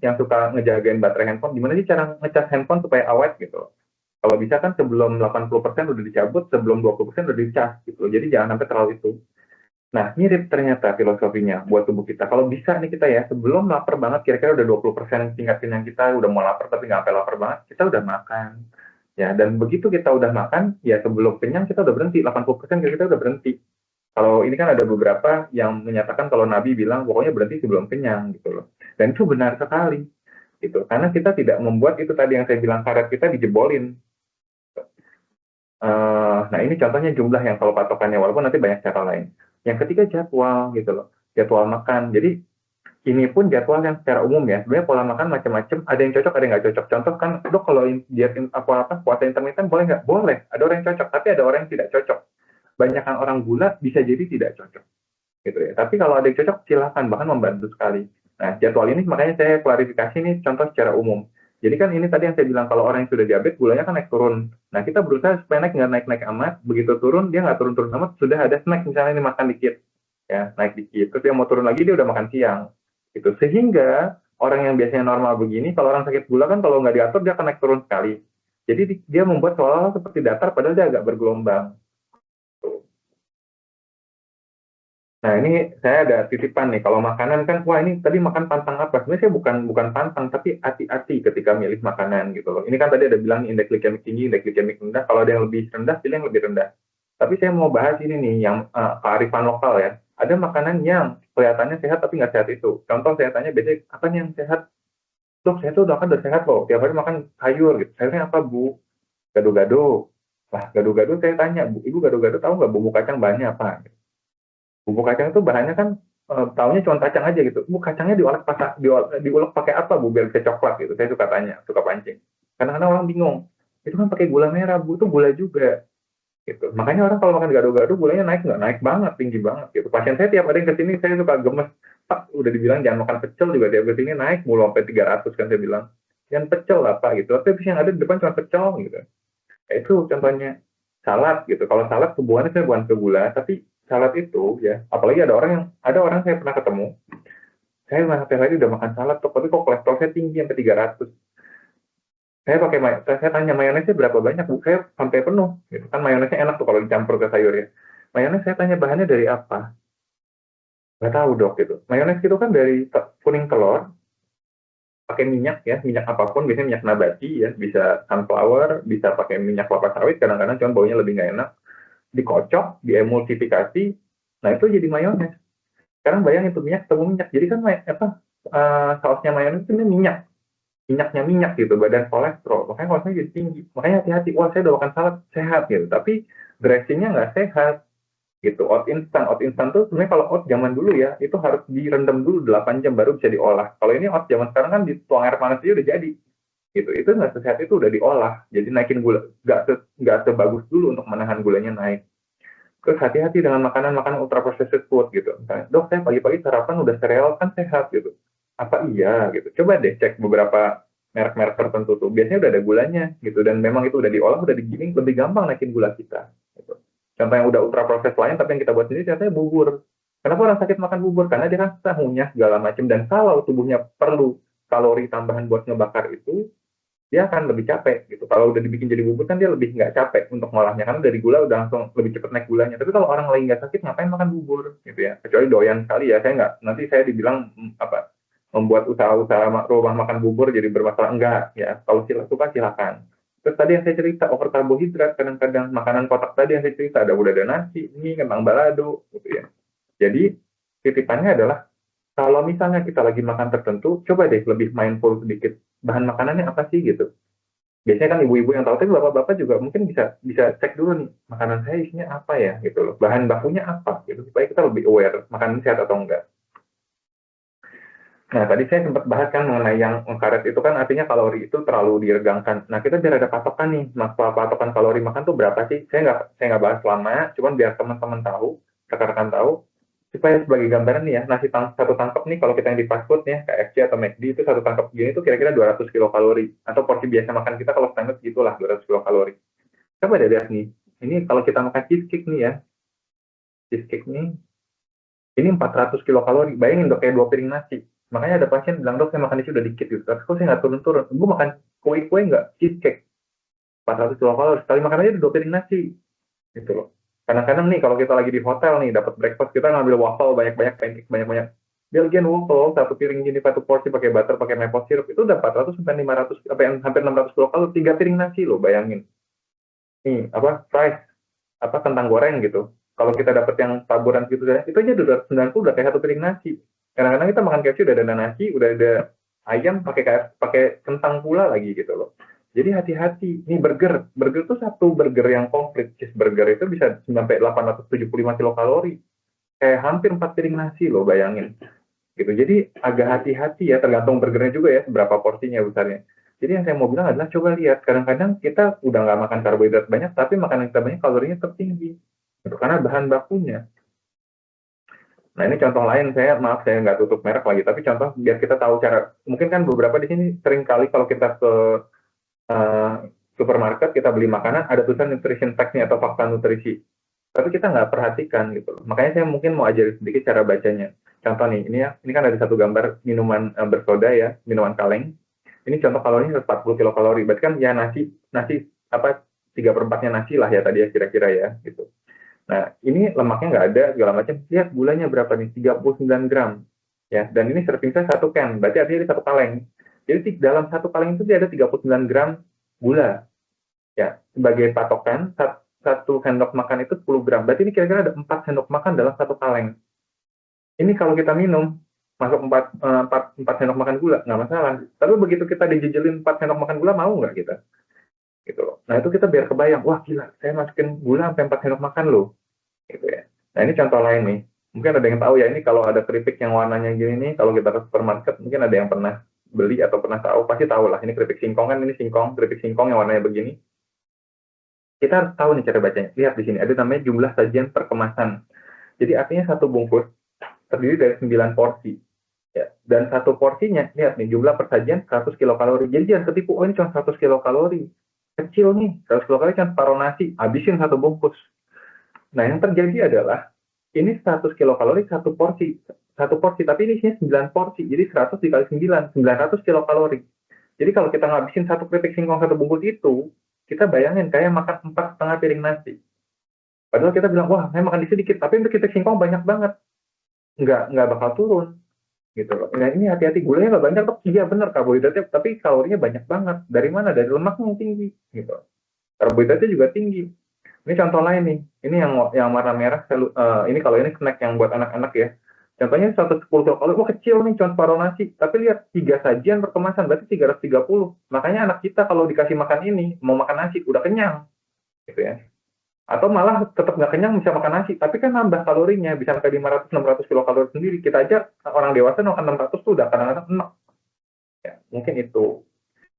yang suka ngejagain baterai handphone, gimana sih cara ngecas handphone supaya awet gitu. Kalau bisa kan sebelum 80% udah dicabut, sebelum 20% udah dicas gitu. Jadi jangan sampai terlalu itu. Nah, mirip ternyata filosofinya buat tubuh kita. Kalau bisa nih kita ya, sebelum lapar banget, kira-kira udah 20% tingkat kenyang kita, udah mau lapar tapi nggak sampai lapar banget, kita udah makan. Ya, dan begitu kita udah makan, ya sebelum kenyang kita udah berhenti, 80% kita udah berhenti. Kalau ini kan ada beberapa yang menyatakan kalau Nabi bilang pokoknya berhenti sebelum kenyang gitu loh. Dan itu benar sekali gitu. Karena kita tidak membuat itu tadi yang saya bilang, karet kita dijebolin. Nah ini contohnya jumlah yang kalau patokannya, walaupun nanti banyak cara lain. Yang ketiga jadwal gitu loh, jadwal makan. Jadi ini pun jadwal yang secara umum ya, sebenarnya pola makan macam-macam, ada yang cocok, ada yang nggak cocok. Contoh kan, dok kalau diet puasa intermittent boleh nggak? Boleh, ada orang yang cocok, tapi ada orang yang tidak cocok. Banyakkan orang gula bisa jadi tidak cocok gitu ya. Tapi kalau ada yang cocok silakan, bahkan membantu sekali. Nah, jadwal ini makanya saya klarifikasi nih contoh secara umum. Jadi kan ini tadi yang saya bilang, kalau orang yang sudah diabetes gulanya kan naik turun. Nah, kita berusaha supaya nggak naik-naik amat, begitu turun dia nggak turun-turun amat, sudah ada snack misalnya ini makan dikit. Ya, naik dikit. Terus dia mau turun lagi dia udah makan siang. Gitu. Sehingga orang yang biasanya normal begini, kalau orang sakit gula kan kalau nggak diatur dia akan naik turun sekali. Jadi dia membuat seolah-olah seperti datar padahal dia agak bergelombang. Nah, ini saya ada titipan nih, kalau makanan kan, wah ini tadi makan pantang apa? Sebenarnya saya bukan pantang, tapi hati-hati ketika milih makanan gitu loh. Ini kan tadi ada bilang indeks glikemik tinggi, indeks glikemik rendah, kalau ada yang lebih rendah, pilih yang lebih rendah. Tapi saya mau bahas ini nih, yang kearifan lokal ya. Ada makanan yang kelihatannya sehat, tapi nggak sehat itu. Contoh saya tanya, biasanya apa nih yang sehat? Dok, saya tuh udah sehat loh, tiap hari makan sayur gitu. Sayurnya apa Bu? Gado-gado. Lah, gado-gado saya tanya, Bu, Ibu gado-gado tahu nggak bumbu kacang bahannya apa? Bumbu kacang itu bahannya kan taunya cuma kacang aja gitu. Bu, kacangnya diulek pakai apa Bu biar bisa coklat gitu. Saya suka tanya, suka pancing. Kadang-kadang orang bingung. Itu kan pakai gula merah Bu, itu gula juga. Gitu. Makanya orang kalau makan gado-gado gulanya naik nggak? Naik banget, tinggi banget gitu. Pasien saya tiap hari kesini saya suka gemes. Pak, udah dibilang jangan makan pecel juga, tiap kesini naik mulu sampai 300 kan saya bilang. Jangan pecel lah Pak gitu. Tapi yang ada di depan cuma pecel gitu. Itu contohnya salad gitu. Kalau salad hubungannya saya bukan ke gula, tapi salad itu ya, apalagi ada orang saya pernah ketemu, saya tiap hari udah makan salad tuh, tapi kok kolesterol saya tinggi sampai 300. Saya tanya mayonesnya berapa banyak Bu, saya sampai penuh gitu kan. Mayonesnya enak tuh kalau dicampur ke sayur ya. Mayones saya tanya bahannya dari apa, nggak tahu dok gitu. Mayones itu kan dari kuning telur, pakai minyak ya, minyak apapun, biasanya minyak nabati ya, bisa sunflower, bisa pakai minyak kelapa sawit, kadang-kadang cuma baunya lebih nggak enak, dikocok, diemulsifikasi, nah itu jadi mayones. Sekarang bayangin tuh minyak ketemu minyak, jadi kan sausnya mayones itu minyaknya minyak gitu, badan kolesterol, makanya kolesterolnya jadi tinggi. Makanya hati-hati, wah saya udah makan salad sehat gitu, tapi dressingnya nggak sehat gitu. Oat instan tuh sebenarnya kalau oat zaman dulu ya, itu harus direndam dulu 8 jam baru bisa diolah. Kalau ini oat zaman sekarang kan dituang air panas aja udah jadi gitu. Itu nggak sesehat, itu udah diolah, jadi naikin gula nggak sebagus dulu untuk menahan gulanya naik. Terus hati-hati dengan makanan-makanan ultra processed food gitu. Misalnya, dok saya pagi-pagi sarapan udah sereal kan sehat gitu. Apa iya gitu? Coba deh cek beberapa merek-merek tertentu tuh. Biasanya udah ada gulanya gitu. Dan memang itu udah diolah, udah digiling, lebih gampang naikin gula kita. Gitu. Contoh yang udah ultra processed lain, tapi yang kita buat sendiri ternyata bubur. Kenapa orang sakit makan bubur? Karena dia rasa ngunyah segala macam. Dan kalau tubuhnya perlu kalori tambahan buat ngebakar itu, dia akan lebih capek gitu. Kalau udah dibikin jadi bubur kan dia lebih nggak capek untuk ngolahnya karena dari gula udah langsung lebih cepat naik gulanya. Tapi kalau orang lagi nggak sakit ngapain makan bubur gitu ya? Kecuali doyan sekali ya. Saya nggak, nanti saya dibilang apa, membuat usaha-usaha rumah makan bubur jadi bermasalah. Enggak ya. Kalau suka silakan. Terus tadi yang saya cerita over karbohidrat, kadang-kadang makanan kotak tadi yang saya cerita ada nasi, ini kentang balado gitu ya. Jadi titipannya adalah kalau misalnya kita lagi makan tertentu, coba deh lebih mindful sedikit. Bahan makanannya apa sih gitu. Biasanya kan ibu-ibu yang tahu, tapi bapak-bapak juga mungkin bisa bisa cek dulu nih, makanan saya isinya apa ya gitu loh. Bahan bakunya apa gitu, supaya kita lebih aware makanan sehat atau enggak. Nah, tadi saya sempat bahas kan mengenai yang karet itu kan artinya kalori itu terlalu diregangkan. Nah, kita biar ada patokan nih, patokan kalori makan tuh berapa sih? Saya nggak bahas lama, cuman biar teman-teman tahu, rekan-rekan tahu, supaya sebagai gambaran nih ya, satu tangkap nih kalau kita yang di fast food ya, KFC atau McD itu satu tangkap gini itu kira-kira 200 kilokalori. Atau porsi biasa makan kita kalau standar gitulah 200 kilokalori. Coba deh lihat nih, ini kalau kita makan cheesecake nih ya, cheesecake nih, ini 400 kilokalori. Bayangin dok, kayak 2 piring nasi. Makanya ada pasien bilang, dok saya makan itu udah dikit gitu. Tapi kok saya nggak turun-turun? Gue makan kue-kue nggak, cheesecake. 400 kilokalori, sekali makan aja udah 2 piring nasi. Gitu loh. Kadang-kadang nih kalau kita lagi di hotel nih dapat breakfast, kita ngambil waffle banyak-banyak, pancake banyak-banyak. Belgian waffle satu piring gini, satu porsi pakai butter, pakai maple syrup itu udah 400 sampai 500 sampai hampir 600 kilokalori, 3 piring nasi loh, bayangin. Nih apa fries, apa kentang goreng gitu. Kalau kita dapat yang taburan gitu ya, itu aja udah 90 udah kayak satu piring nasi. Kadang-kadang kita makan KFC udah ada nasi, udah ada ayam, pakai kentang pula lagi gitu loh. Jadi hati-hati, ini burger tuh satu burger yang komplit, cheeseburger itu bisa sampai 875 kilokalori, kayak hampir 4 piring nasi loh, bayangin. Gitu. Jadi agak hati-hati ya, tergantung burgernya juga ya, seberapa porsinya besarnya. Jadi yang saya mau bilang adalah coba lihat, kadang-kadang kita udah nggak makan karbohidrat banyak, tapi makanan kita banyak kalorinya tertinggi. Gitu, karena bahan bakunya. Nah ini contoh lain, maaf saya nggak tutup merek lagi, tapi contoh biar kita tahu cara, mungkin kan beberapa di sini sering kali kalau kita ke supermarket kita beli makanan ada tulisan nutrition fact-nya atau fakta nutrisi, tapi kita nggak perhatikan gitu. Makanya saya mungkin mau ajarin sedikit cara bacanya. Contoh nih, ini kan ada satu gambar minuman bersoda ya, minuman kaleng. Ini contoh kalorinya 140 kilokalori, berarti kan ya nasi apa 3/4-nya nasi lah ya tadi ya kira-kira ya gitu. Nah ini lemaknya nggak ada segala macam. Lihat gulanya berapa nih, 39 gram ya, dan ini serving size 1 can, berarti artinya ini 1 kaleng. Jadi dalam 1 kaleng itu dia ada 39 gram gula. Ya, sebagai patokan, 1 sendok makan itu 10 gram. Berarti ini kira-kira ada 4 sendok makan dalam 1 kaleng. Ini kalau kita minum, masuk 4 sendok makan gula, nggak masalah. Tapi begitu kita dijejelin 4 sendok makan gula, mau nggak kita? Gitu loh. Nah, itu kita biar kebayang, wah gila, saya masukin gula sampai 4 sendok makan loh. Gitu ya. Nah, ini contoh lain nih. Mungkin ada yang tahu ya, ini kalau ada keripik yang warnanya gini nih, kalau kita ke supermarket, mungkin ada yang pernah beli atau pernah tahu, pasti tahu lah. Ini keripik singkong kan, ini keripik singkong yang warnanya begini. Kita harus tahu nih cara bacanya. Lihat di sini, ada namanya jumlah sajian per kemasan. Jadi artinya satu bungkus terdiri dari 9 porsi. Ya. Dan satu porsinya, lihat nih, jumlah persajian 100 kilokalori. Jadi jangan ketipu, oh ini cuma 100 kilokalori. Kecil nih, 100 kilokalori cuma separuh nasi, habisin satu bungkus. Nah yang terjadi adalah, ini 100 kilokalori satu porsi, tapi ini isinya 9 porsi, jadi 100 dikali 9, 900 kilokalori. Jadi kalau kita ngabisin satu keripik singkong satu bungkus itu, kita bayangin kayak makan 4,5 piring nasi. Padahal kita bilang, wah saya makan di sedikit, tapi untuk keripik singkong banyak banget. Nggak bakal turun. Gitu loh. Nah ini hati-hati, gulanya nggak banyak, iya benar karbohidratnya, tapi kalorinya banyak banget. Dari mana? Dari lemak yang tinggi. Gitu. Karbohidratnya juga tinggi. Ini contoh lain nih, ini yang warna merah, ini kalau ini snack yang buat anak-anak ya, Contohnya 110 kilokalori, wah kecil nih, cuma separuh nasi. Tapi lihat, 3 sajian per kemasan, berarti 330. Makanya anak kita kalau dikasih makan ini, mau makan nasi, udah kenyang. Gitu ya. Atau malah tetap nggak kenyang bisa makan nasi, tapi kan nambah kalorinya, bisa sampai 500-600 kilokalori sendiri. Kita aja, orang dewasa makan 600 tuh udah kadang-kadang enak. Ya, mungkin itu.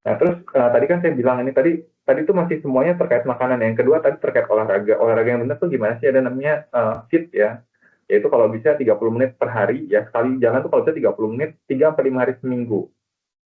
Nah, terus tadi kan saya bilang ini tadi tuh masih semuanya terkait makanan. Yang kedua tadi terkait olahraga. Olahraga yang benar tuh gimana sih? Ada namanya fit ya. Yaitu kalau bisa 30 menit per hari, ya sekali jalan tuh kalau bisa 30 menit, 3 sampai 5 hari seminggu.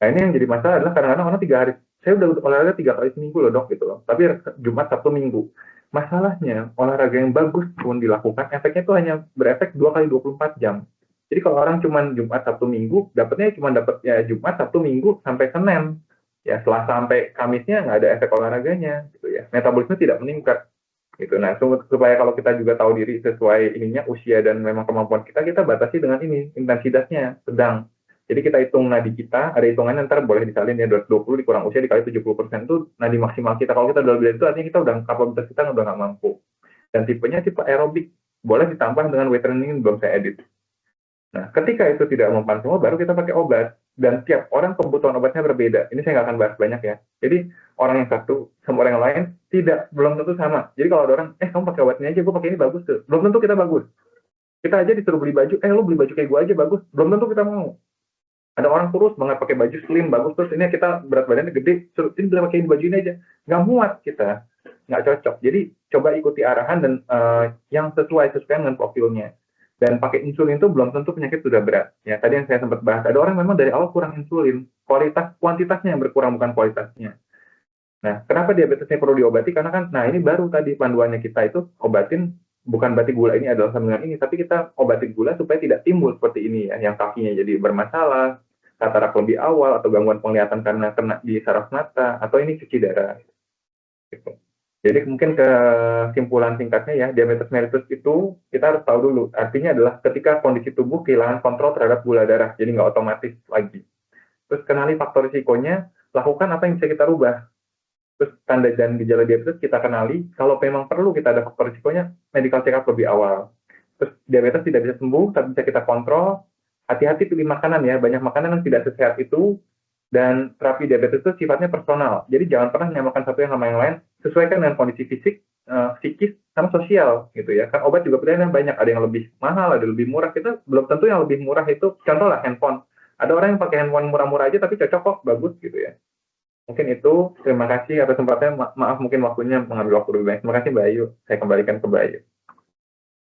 Nah, ini yang jadi masalah adalah kadang-kadang orang 3 hari, saya udah olahraga 3 kali seminggu loh dok gitu loh. Tapi Jumat, Sabtu, Minggu. Masalahnya olahraga yang bagus pun dilakukan, efeknya tuh hanya berefek 2 kali 24 jam. Jadi kalau orang cuma Jumat, Sabtu, Minggu, dapatnya cuma dapat ya Jumat, Sabtu, Minggu sampai Senin. Ya setelah sampai Kamisnya nggak ada efek olahraganya, gitu ya. Metabolisme tidak meningkat, gitu. Nah supaya kalau kita juga tahu diri sesuai ininya usia dan memang kemampuan kita batasi dengan ini intensitasnya sedang. Jadi kita hitung nadi kita, ada hitungannya ntar boleh disalin ya 220 dikurang usia dikali 70% itu nadi maksimal kita. Kalau kita udah lebih dari itu artinya kita udah kapasitas kita udah nggak mampu. Dan tipenya tipe aerobik, boleh ditambah dengan weight training belum saya edit. Nah, ketika itu tidak mempan semua, baru kita pakai obat. Dan tiap orang kebutuhan obatnya berbeda. Ini saya nggak akan bahas banyak ya. Jadi, orang yang satu sama orang yang lain belum tentu sama. Jadi kalau ada orang, kamu pakai obat ini aja, gue pakai ini bagus tuh. Belum tentu kita bagus. Kita aja disuruh beli baju, lu beli baju kayak gue aja bagus. Belum tentu kita mau. Ada orang kurus banget pakai baju slim bagus, terus ini kita berat badannya gede, suruh ini beli pakai baju ini aja. Nggak muat kita. Nggak cocok. Jadi, coba ikuti arahan dan yang sesuai dengan profilnya. Dan pakai insulin itu belum tentu penyakit sudah berat. Ya, tadi yang saya sempat bahas, ada orang memang dari awal kurang insulin, kuantitasnya yang berkurang bukan kualitasnya. Nah, kenapa diabetesnya perlu diobati? Karena kan, nah ini baru tadi panduannya kita itu obatin, bukan berarti gula ini adalah sama dengan ini, tapi kita obatin gula supaya tidak timbul seperti ini ya, yang kakinya jadi bermasalah, katarak lebih awal, atau gangguan penglihatan karena kena di saraf mata, atau ini cuci darah. Gitu. Jadi mungkin kesimpulan singkatnya ya, diabetes mellitus itu kita harus tahu dulu. Artinya adalah ketika kondisi tubuh kehilangan kontrol terhadap gula darah, jadi nggak otomatis lagi. Terus kenali faktor risikonya, lakukan apa yang bisa kita rubah. Terus tanda dan gejala diabetes kita kenali, kalau memang perlu kita ada faktor risikonya, medical check up lebih awal. Terus diabetes tidak bisa sembuh, tapi bisa kita kontrol. Hati-hati pilih makanan ya, banyak makanan yang tidak sesehat itu, dan terapi diabetes itu sifatnya personal. Jadi jangan pernah menyamakan satu yang sama yang lain, sesuaikan dengan kondisi fisik, psikis, sama sosial gitu ya. Kan obat juga pilihannya banyak, ada yang lebih mahal, ada yang lebih murah. Kita belum tentu yang lebih murah itu, contoh lah handphone. Ada orang yang pakai handphone murah-murah aja tapi cocok kok, bagus gitu ya. Mungkin itu, terima kasih atas tempatnya, maaf mungkin waktunya mengambil waktu lebih banyak. Terima kasih Mbak Ayu, saya kembalikan ke Mbak Ayu.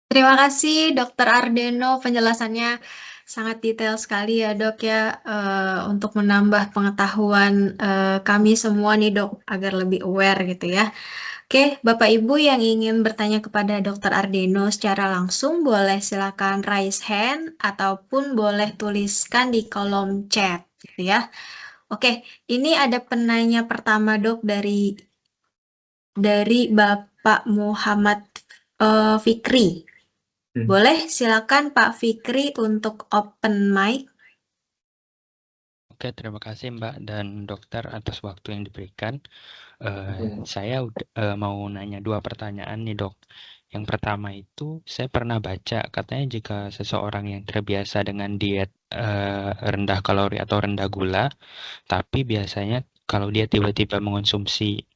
Terima kasih Dr. Ardeno, penjelasannya sangat detail sekali ya dok ya, untuk menambah pengetahuan kami semua nih dok, agar lebih aware gitu ya. Oke, Bapak Ibu yang ingin bertanya kepada Dr. Ardeno secara langsung boleh silakan raise hand ataupun boleh tuliskan di kolom chat gitu ya. Oke, ini ada penanya pertama dok dari Bapak Muhammad Fikri. Boleh silakan Pak Fikri untuk open mic. Oke, terima kasih Mbak dan dokter atas waktu yang diberikan. Saya mau nanya 2 pertanyaan nih dok. Yang pertama itu saya pernah baca katanya jika seseorang yang terbiasa dengan diet rendah kalori atau rendah gula, tapi biasanya kalau dia tiba-tiba mengonsumsi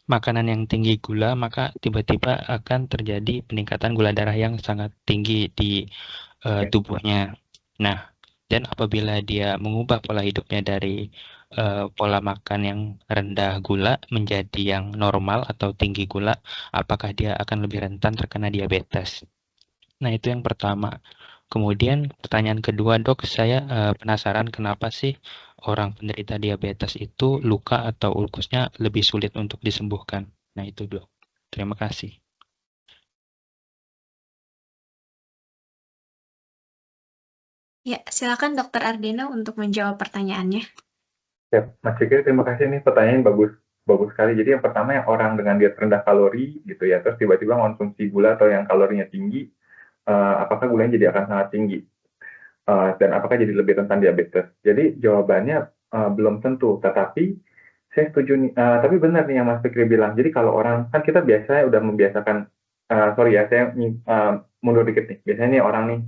makanan yang tinggi gula, maka tiba-tiba akan terjadi peningkatan gula darah yang sangat tinggi di tubuhnya. Nah, dan apabila dia mengubah pola hidupnya dari pola makan yang rendah gula menjadi yang normal atau tinggi gula, apakah dia akan lebih rentan terkena diabetes? Nah, itu yang pertama. Kemudian pertanyaan kedua dok, saya penasaran kenapa sih orang penderita diabetes itu luka atau ulkusnya lebih sulit untuk disembuhkan. Nah itu dok. Terima kasih. Ya, silakan Dr. Ardeno untuk menjawab pertanyaannya. Ya, Mas Fikri, terima kasih nih, pertanyaan bagus sekali. Jadi yang pertama yang orang dengan diet rendah kalori gitu ya, terus tiba-tiba mengonsumsi gula atau yang kalorinya tinggi, apakah gulanya jadi akan sangat tinggi? Dan apakah jadi lebih rentan diabetes? Jadi jawabannya belum tentu, tetapi saya setuju nih, tapi benar nih yang Mas Fikri bilang. Jadi kalau orang, kan kita biasanya udah membiasakan, sorry ya, saya mundur dikit nih. Biasanya nih orang nih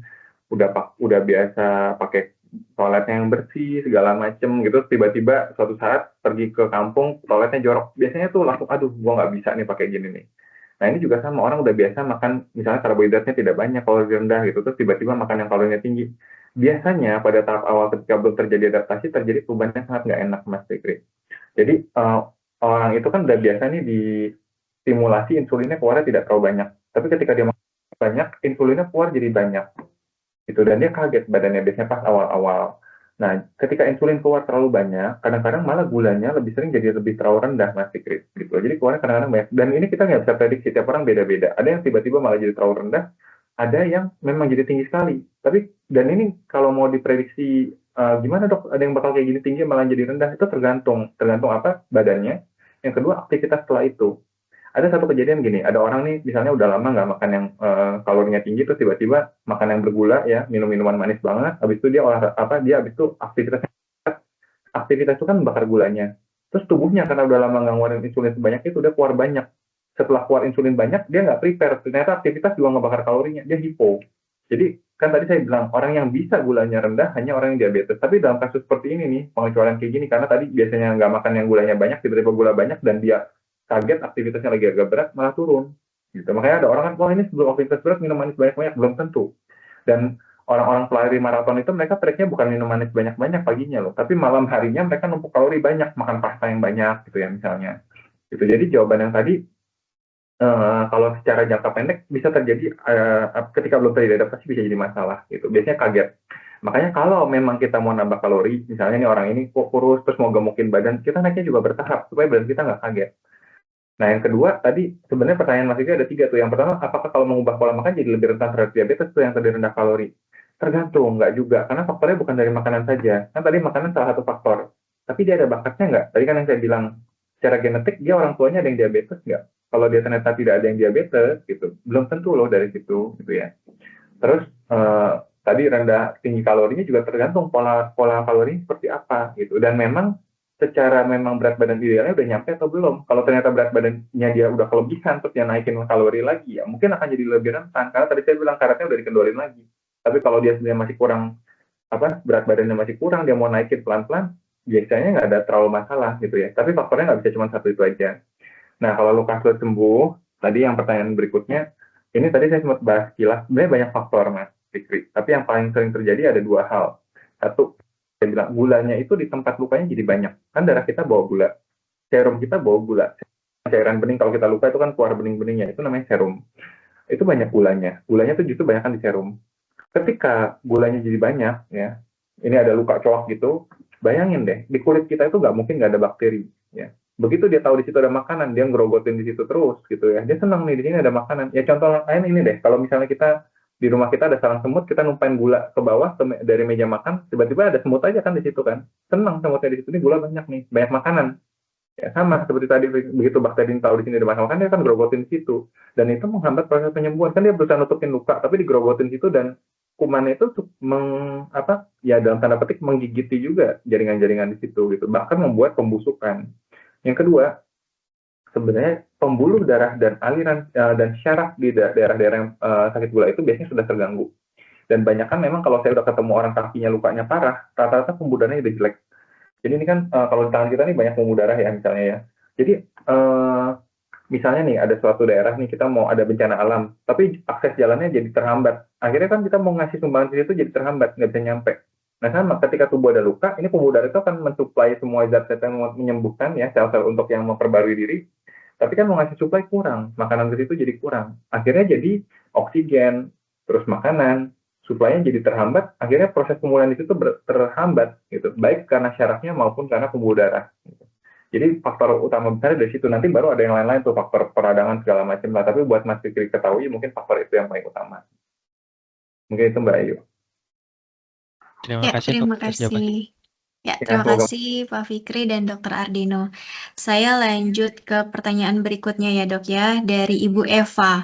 udah biasa pakai toiletnya yang bersih segala macem gitu, tiba-tiba suatu saat pergi ke kampung toiletnya jorok, biasanya tuh langsung aduh gua nggak bisa nih pakai gini nih. Nah ini juga sama, orang udah biasa makan misalnya karbohidratnya tidak banyak, kalori rendah gitu, terus tiba-tiba makan yang kalorinya tinggi. Biasanya pada tahap awal ketika belum terjadi adaptasi, terjadi perubahan yang sangat nggak enak, Mas Fikri. Jadi orang itu kan udah biasa nih di stimulasi insulinnya keluarnya tidak terlalu banyak. Tapi ketika dia makan banyak, insulinnya keluar jadi banyak. Gitu. Dan dia kaget badannya biasanya pas awal-awal. Nah, ketika insulin keluar terlalu banyak, kadang-kadang malah gulanya lebih sering jadi lebih terlalu rendah, Mas Fikri. Gitu. Jadi keluarnya kadang-kadang banyak. Dan ini kita nggak bisa prediksi, tiap orang beda-beda. Ada yang tiba-tiba malah jadi terlalu rendah, ada yang memang jadi tinggi sekali. Tapi, dan ini kalau mau diprediksi, gimana dok, ada yang bakal kayak gini tinggi malah jadi rendah, itu tergantung apa badannya. Yang kedua, aktivitas setelah itu. Ada satu kejadian gini, ada orang nih misalnya udah lama nggak makan yang kalorinya tinggi, terus tiba-tiba makan yang bergula ya, minum minuman manis banget, habis itu dia habis itu aktivitas itu kan bakar gulanya, terus tubuhnya karena udah lama nggak ngeluarin insulin sebanyak itu, udah keluar banyak. Setelah keluar insulin banyak, dia nggak prepare, ternyata aktivitas juga ngebakar kalorinya, dia hipo. Jadi kan tadi saya bilang orang yang bisa gulanya rendah hanya orang yang diabetes. Tapi dalam kasus seperti ini nih, pengecualian kayak gini, karena tadi biasanya nggak makan yang gulanya banyak, tiba-tiba gula banyak dan dia kaget aktivitasnya lagi agak berat malah turun gitu. Makanya ada orang kan, wah ini sebelum aktivitas berat minum manis banyak-banyak, belum tentu. Dan orang-orang pelari maraton itu mereka tracknya bukan minum manis banyak-banyak paginya loh, tapi malam harinya mereka numpuk kalori banyak, makan pasta yang banyak gitu ya misalnya. Gitu. Jadi jawaban yang tadi kalau secara jangka pendek bisa terjadi ketika belum terjadi adaptasi bisa jadi masalah gitu. Biasanya kaget. Makanya kalau memang kita mau nambah kalori, misalnya nih orang ini kok kurus terus mau gemukin badan, kita naiknya juga bertahap supaya badan kita nggak kaget. Nah, yang kedua, tadi sebenarnya pertanyaan Mas Ika ada 3 tuh. Yang pertama, apakah kalau mengubah pola makan jadi lebih rentan terhadap diabetes tuh yang tadi rendah kalori? Tergantung, nggak juga. Karena faktornya bukan dari makanan saja. Kan tadi makanan salah satu faktor. Tapi dia ada bakatnya nggak? Tadi kan yang saya bilang, secara genetik dia orang tuanya ada yang diabetes nggak? Kalau dia ternyata tidak ada yang diabetes, gitu, belum tentu loh dari situ, gitu ya. Terus, tadi tinggi kalorinya juga tergantung pola kalori seperti apa, gitu. Dan memang secara memang berat badan idealnya udah nyampe atau belum. Kalau ternyata berat badannya dia udah kelebihan, terus dia naikin kalori lagi, ya mungkin akan jadi lebih rentan. Karena tadi saya bilang karetnya udah dikendolin lagi. Tapi kalau dia sebenarnya masih kurang, berat badannya masih kurang, dia mau naikin pelan-pelan, biasanya nggak ada terlalu masalah gitu ya. Tapi faktornya nggak bisa cuma satu itu aja. Nah, kalau luka sudah sembuh, tadi yang pertanyaan berikutnya, ini tadi saya sempat bahas kilas, sebenarnya banyak faktor, Mas Fikri. Tapi yang paling sering terjadi ada 2 hal. Satu, saya bilang gulanya itu di tempat lukanya jadi banyak. Kan darah kita bawa gula, serum kita bawa gula. Cairan bening kalau kita luka itu kan keluar bening-beningnya, itu namanya serum. Itu banyak gulanya. Gulanya itu justru banyak kan di serum. Ketika gulanya jadi banyak, ya, ini ada luka coak gitu, bayangin deh, di kulit kita itu nggak mungkin nggak ada bakteri. Ya. Begitu dia tahu di situ ada makanan, dia ngerogotin di situ terus gitu ya. Dia senang nih di sini ada makanan. Ya contoh lain ini deh, kalau misalnya kita di rumah kita ada sarang semut, kita numpain gula ke bawah dari meja makan, tiba-tiba ada semut aja kan di situ kan, senang semutnya di situ, ini gula banyak nih, banyak makanan. Ya sama seperti tadi, begitu bakteri tahu di sini ada makan, dia kan gerogotin di situ, dan itu menghambat proses penyembuhan. Kan dia berusaha nutupin luka, tapi digerogotin di situ, dan kumannya itu ya dalam tanda petik menggigiti juga jaringan-jaringan di situ gitu, bahkan membuat pembusukan. Yang kedua, sebenarnya pembuluh darah dan aliran dan syaraf di daerah-daerah yang sakit gula itu biasanya sudah terganggu. Dan banyak kan memang kalau saya udah ketemu orang kakinya lukanya parah, rata-rata pembuluh darahnya udah jelek. Jadi ini kan kalau di tangan kita nih banyak pembuluh darah ya misalnya ya. Jadi misalnya nih ada suatu daerah nih kita mau ada bencana alam, tapi akses jalannya jadi terhambat. Akhirnya kan kita mau ngasih sumbangan ke situ jadi terhambat, nggak bisa nyampe. Nah sama ketika tubuh ada luka, ini pembuluh darah itu akan mensuplai semua zat-zat yang menyembuhkan ya sel-sel untuk yang memperbarui diri. Tapi kan mau ngasih suplai kurang, makanan ke situ jadi kurang. Akhirnya jadi oksigen, terus makanan, suplainya jadi terhambat, akhirnya proses pemulihan di situ terhambat, gitu. Baik karena syarafnya maupun karena pembuluh darah. Gitu. Jadi faktor utama besar dari situ, nanti baru ada yang lain-lain tuh, faktor peradangan segala macam lah. Tapi buat Mas Fikri ketahui, mungkin faktor itu yang paling utama. Mungkin itu Mbak Ayu. Terima kasih terima Dok atas jawabannya. kasih. Ya, terima kasih Pak Fikri dan Dr. Ardino. Saya lanjut ke pertanyaan berikutnya ya dok ya, dari Ibu Eva.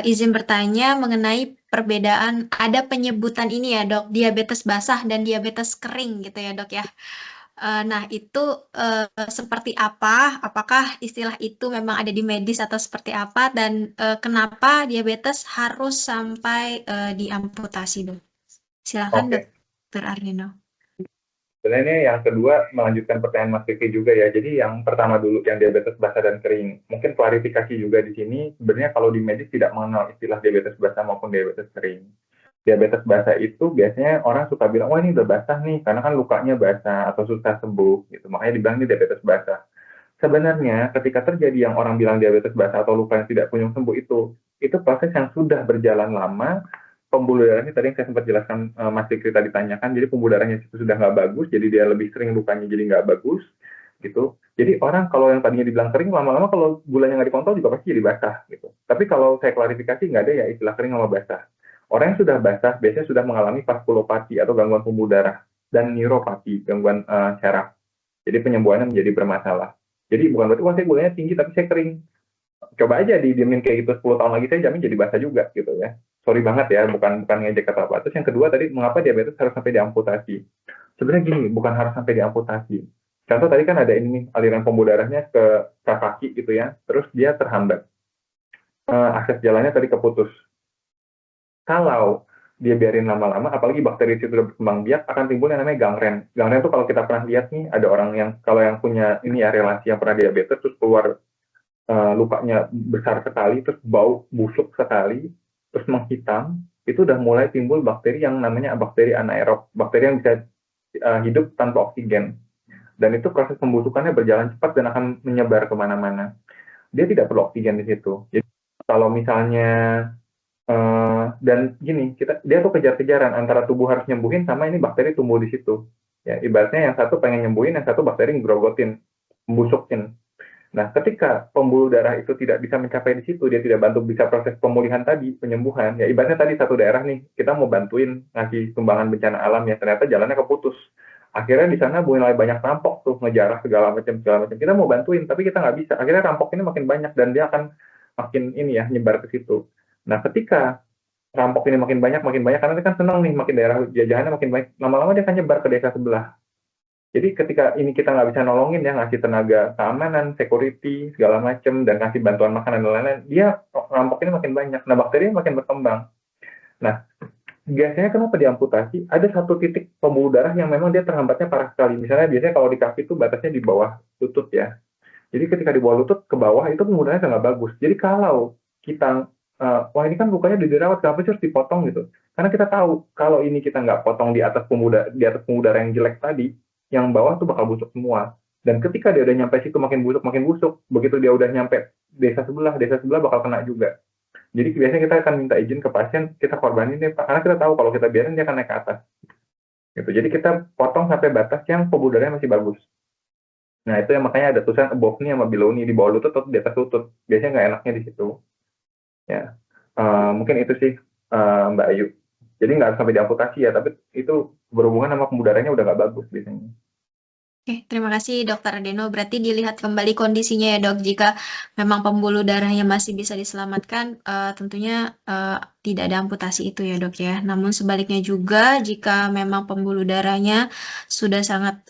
Izin bertanya mengenai perbedaan, ada penyebutan ini ya dok, diabetes basah dan diabetes kering gitu ya dok ya. Nah itu seperti apa? Apakah istilah itu memang ada di medis atau seperti apa? Dan kenapa diabetes harus sampai diamputasi dok? Silakan Oke. Dr. Ardeno. Sebenarnya yang kedua melanjutkan pertanyaan Mas Vicky juga ya. Jadi yang pertama dulu yang diabetes basah dan kering. Mungkin klarifikasi juga di sini. Sebenarnya kalau di medis tidak mengenal istilah diabetes basah maupun diabetes kering. Diabetes basah itu biasanya orang suka bilang, wah ini udah basah nih, karena kan lukanya basah atau susah sembuh gitu. Makanya dibilang ini diabetes basah. Sebenarnya ketika terjadi yang orang bilang diabetes basah atau luka yang tidak kunjung sembuh itu proses yang sudah berjalan lama. Pembuluh darahnya tadi yang saya sempat jelaskan, Mas Fikri tadi tanyakan, jadi pembuluh darahnya itu sudah nggak bagus, jadi dia lebih sering lukanya jadi nggak bagus gitu. Jadi orang kalau yang tadinya dibilang kering, lama-lama kalau gulanya nggak dikontrol juga pasti jadi basah gitu. Tapi kalau saya klarifikasi, nggak ada ya istilah kering sama basah. Orang yang sudah basah biasanya sudah mengalami vaskulopati atau gangguan pembuluh darah dan neuropati, gangguan syaraf. Jadi penyembuhannya menjadi bermasalah. Jadi bukan berarti wah saya gulanya tinggi tapi saya kering. Coba aja didiemin kayak gitu 10 tahun lagi, saya jamin jadi basah juga gitu ya. Sorry banget ya, bukan ngejek atau apa. Terus yang kedua tadi, mengapa diabetes harus sampai diamputasi? Sebenarnya gini, bukan harus sampai diamputasi. Contoh tadi kan ada ini nih, aliran pembuluh darahnya ke kaki gitu ya, terus dia terhambat. Akses jalannya tadi keputus. Kalau dia biarin lama-lama, apalagi bakteri itu sudah berkembang biak, akan timbul yang namanya gangren. Gangren itu kalau kita pernah lihat nih, ada orang yang, kalau yang punya ini ya, relasi yang pernah diabetes, terus keluar lukanya besar sekali, terus bau busuk sekali, terus menghitam, itu udah mulai timbul bakteri yang namanya bakteri anaerob, bakteri yang bisa hidup tanpa oksigen. Dan itu proses pembusukannya berjalan cepat dan akan menyebar kemana-mana. Dia tidak perlu oksigen di situ. Jadi kalau misalnya dan gini, dia tuh kejar-kejaran antara tubuh harus nyembuhin sama ini bakteri tumbuh di situ. Ya, ibaratnya yang satu pengen nyembuhin, yang satu bakteri ngegrogotin, membusukin. Nah, ketika pembuluh darah itu tidak bisa mencapai di situ, dia tidak bantu bisa proses pemulihan tadi, penyembuhan. Ya, ibaratnya tadi satu daerah nih, kita mau bantuin ngasih sumbangan bencana alam ya, ternyata jalannya keputus. Akhirnya di sana mulai banyak rampok tuh, ngejarah segala macam. Kita mau bantuin, tapi kita nggak bisa. Akhirnya rampok ini makin banyak dan dia akan makin ini ya, nyebar ke situ. Nah, ketika rampok ini makin banyak, karena dia kan senang nih, makin daerah jajahannya makin banyak, lama-lama dia akan nyebar ke desa sebelah. Jadi ketika ini kita nggak bisa nolongin ya, ngasih tenaga keamanan, security, segala macam, dan ngasih bantuan makanan dan lain-lain, dia rampok ini makin banyak. Nah, bakteri makin berkembang. Nah, biasanya kenapa diamputasi? Ada satu titik pembuluh darah yang memang dia terhambatnya parah sekali. Misalnya biasanya kalau di kaki itu batasnya di bawah lutut ya. Jadi ketika di bawah lutut ke bawah itu pembuluh darahnya nggak bagus. Jadi kalau kita, wah ini kan lukanya dirawat, kenapa sih harus dipotong gitu? Karena kita tahu kalau ini kita nggak potong di atas pembuluh darah yang jelek tadi, yang bawah tuh bakal busuk semua. Dan ketika dia udah nyampe situ makin busuk, begitu dia udah nyampe desa sebelah bakal kena juga. Jadi biasanya kita akan minta izin ke pasien, kita korbanin deh Pak, karena kita tahu kalau kita biarin dia akan naik ke atas. Gitu. Jadi kita potong sampai batas yang pembuluh darahnya masih bagus. Nah itu yang makanya ada tulisan above nih sama below nih, di bawah lutut atau di atas lutut. Biasanya nggak enaknya di situ. Ya, mungkin itu sih Mbak Ayu. Jadi nggak sampai diamputasi ya, tapi itu berhubungan sama pembuluh darahnya udah nggak bagus biasanya. Oke, terima kasih Dokter Ardeno. Berarti dilihat kembali kondisinya ya dok. Jika memang pembuluh darahnya masih bisa diselamatkan, tentunya tidak ada amputasi itu ya dok ya. Namun sebaliknya juga, jika memang pembuluh darahnya sudah sangat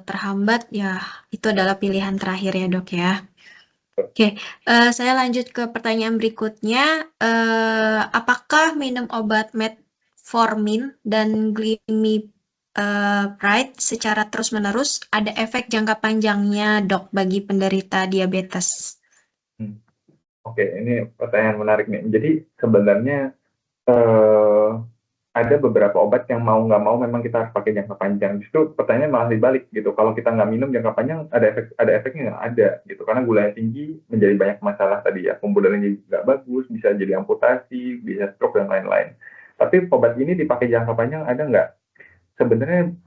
terhambat, ya itu adalah pilihan terakhir ya dok ya. Oke, saya lanjut ke pertanyaan berikutnya. Apakah minum obat metformin dan glimepiride secara terus-menerus ada efek jangka panjangnya dok bagi penderita diabetes? Oke, ini pertanyaan menarik nih. Jadi sebenarnya ada beberapa obat yang mau nggak mau memang kita harus pakai jangka panjang. Justru pertanyaan malah dibalik gitu. Kalau kita nggak minum jangka panjang, ada efeknya nggak ada gitu. Karena gulanya tinggi menjadi banyak masalah tadi ya. Pembuluh darahnya nggak bagus, bisa jadi amputasi, bisa stroke dan lain-lain. Tapi obat ini dipakai jangka panjang ada nggak? Sebenarnya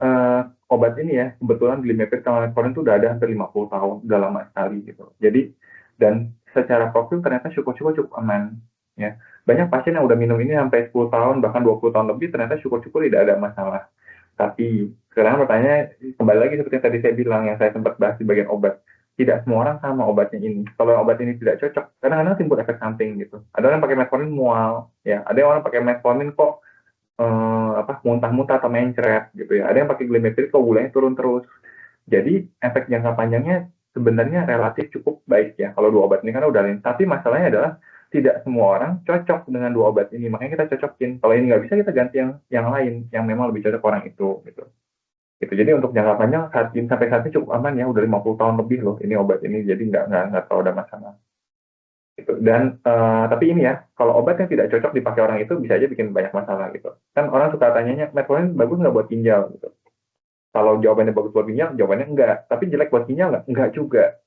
obat ini ya, kebetulan glimepiride sama metformin itu udah ada hampir 50 tahun, udah lama sekali gitu. Jadi, dan secara profil ternyata syukur-syukur cukup aman. Ya. Banyak pasien yang udah minum ini sampai 10 tahun, bahkan 20 tahun lebih, ternyata syukur-syukur tidak ada masalah. Tapi, sekarang pertanyaan, kembali lagi seperti yang tadi saya bilang, yang saya sempat bahas di bagian obat. Tidak semua orang sama obatnya ini. Kalau obat ini tidak cocok, kadang-kadang timbul efek samping gitu. Ada orang pakai metformin mual, ya. Ada orang pakai metformin kok muntah-muntah atau mencret gitu ya. Ada yang pakai glimepiride kok gulanya turun terus. Jadi efek jangka panjangnya sebenarnya relatif cukup baik ya kalau dua obat ini karena udah lain. Tapi masalahnya adalah tidak semua orang cocok dengan 2 obat ini, makanya kita cocokin. Kalau ini nggak bisa, kita ganti yang lain, yang memang lebih cocok orang itu, gitu. Jadi untuk jangka panjang sampai saat ini cukup aman ya, udah 50 tahun lebih loh ini obat ini, jadi nggak terlalu ada masalah. Gitu. Dan tapi ini ya, kalau obat yang tidak cocok dipakai orang itu bisa aja bikin banyak masalah gitu. Kan orang suka tanyanya, metformin bagus nggak buat ginjal gitu. Kalau jawabannya bagus buat ginjal, jawabannya enggak. Tapi jelek buat ginjal nggak? Enggak juga.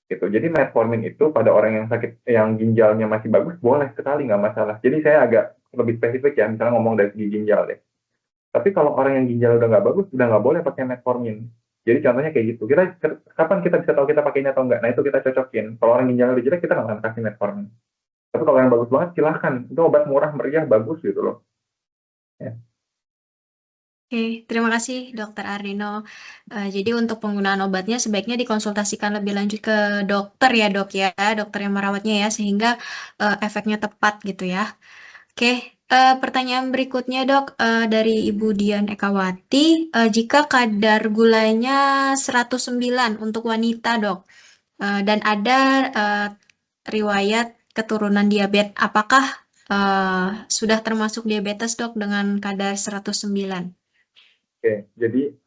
Gitu. Jadi metformin itu pada orang yang sakit, yang ginjalnya masih bagus, boleh sekali, nggak masalah. Jadi saya agak lebih spesifik ya, misalnya ngomong dari segi ginjal deh. Tapi kalau orang yang ginjal udah nggak bagus, udah nggak boleh pakai metformin. Jadi contohnya kayak gitu. Kapan kita bisa tahu kita pakainya atau enggak? Nah itu kita cocokin. Kalau orang ginjalnya udah jelek, kita nggak akan kasih metformin. Tapi kalau yang bagus banget, silahkan. Itu obat murah, meriah, bagus gitu loh. Ya. Oke, terima kasih Dokter Ardino. Jadi untuk penggunaan obatnya sebaiknya dikonsultasikan lebih lanjut ke dokter ya dok ya, dokter yang merawatnya ya, sehingga efeknya tepat gitu ya. Oke, pertanyaan berikutnya dok, dari Ibu Dian Ekawati, jika kadar gulanya 109 untuk wanita dok, dan ada riwayat keturunan diabetes, apakah sudah termasuk diabetes dok dengan kadar 109? Oke, jadi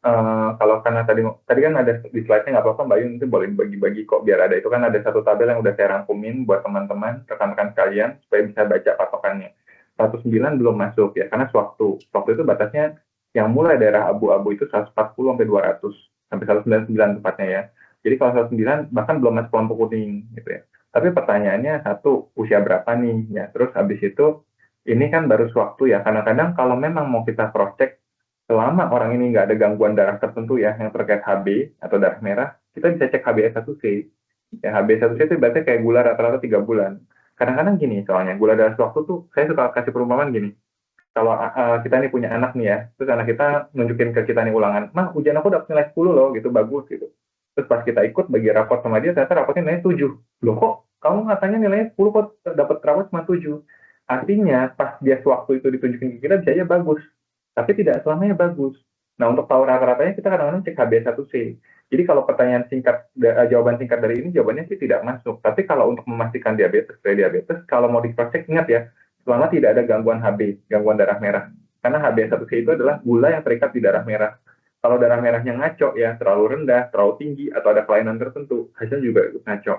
kalau karena tadi kan ada di slide-nya, nggak apa-apa Mbak Yun, nanti boleh bagi-bagi kok biar ada. Itu kan ada satu tabel yang udah saya rangkumin buat teman-teman, rekan-rekan sekalian, supaya bisa baca patokannya. 109 belum masuk ya, karena waktu itu batasnya yang mulai daerah abu-abu itu 140 sampai 200, sampai 199 tepatnya ya. Jadi kalau 109 bahkan belum masuk kelompok kuning gitu ya. Tapi pertanyaannya satu, usia berapa nih ya. Terus habis itu, ini kan baru sewaktu ya, kadang-kadang kalau memang mau kita cross-check, selama orang ini nggak ada gangguan darah tertentu ya, yang terkait HB atau darah merah, kita bisa cek HbA1c. Ya, HbA1c itu berarti kayak gula rata-rata 3 bulan. Kadang-kadang gini soalnya, gula darah sewaktu tuh, saya suka kasih perumpamaan gini. Kalau kita nih punya anak nih ya, terus anak kita nunjukin ke kita nih ulangan, mah ujian aku dapat nilai 10 loh, gitu, bagus gitu. Terus pas kita ikut bagi raport sama dia, ternyata rapotnya nilainya 7. Loh kok kamu katanya nilainya 10 kok dapat raport cuma 7? Artinya pas dia sewaktu itu ditunjukin ke kita bisa aja bagus, tapi tidak selamanya bagus. Nah, untuk tahu rata-ratanya kita kadang-kadang cek HbA1c. Jadi kalau pertanyaan singkat, jawaban singkat dari ini, jawabannya sih tidak masuk. Tapi kalau untuk memastikan diabetes, prediabetes, kalau mau di-cross-check, ingat ya, selama tidak ada gangguan HB, gangguan darah merah. Karena HbA1c itu adalah gula yang terikat di darah merah. Kalau darah merahnya ngaco ya, terlalu rendah, terlalu tinggi, atau ada kelainan tertentu, hasilnya juga ngaco.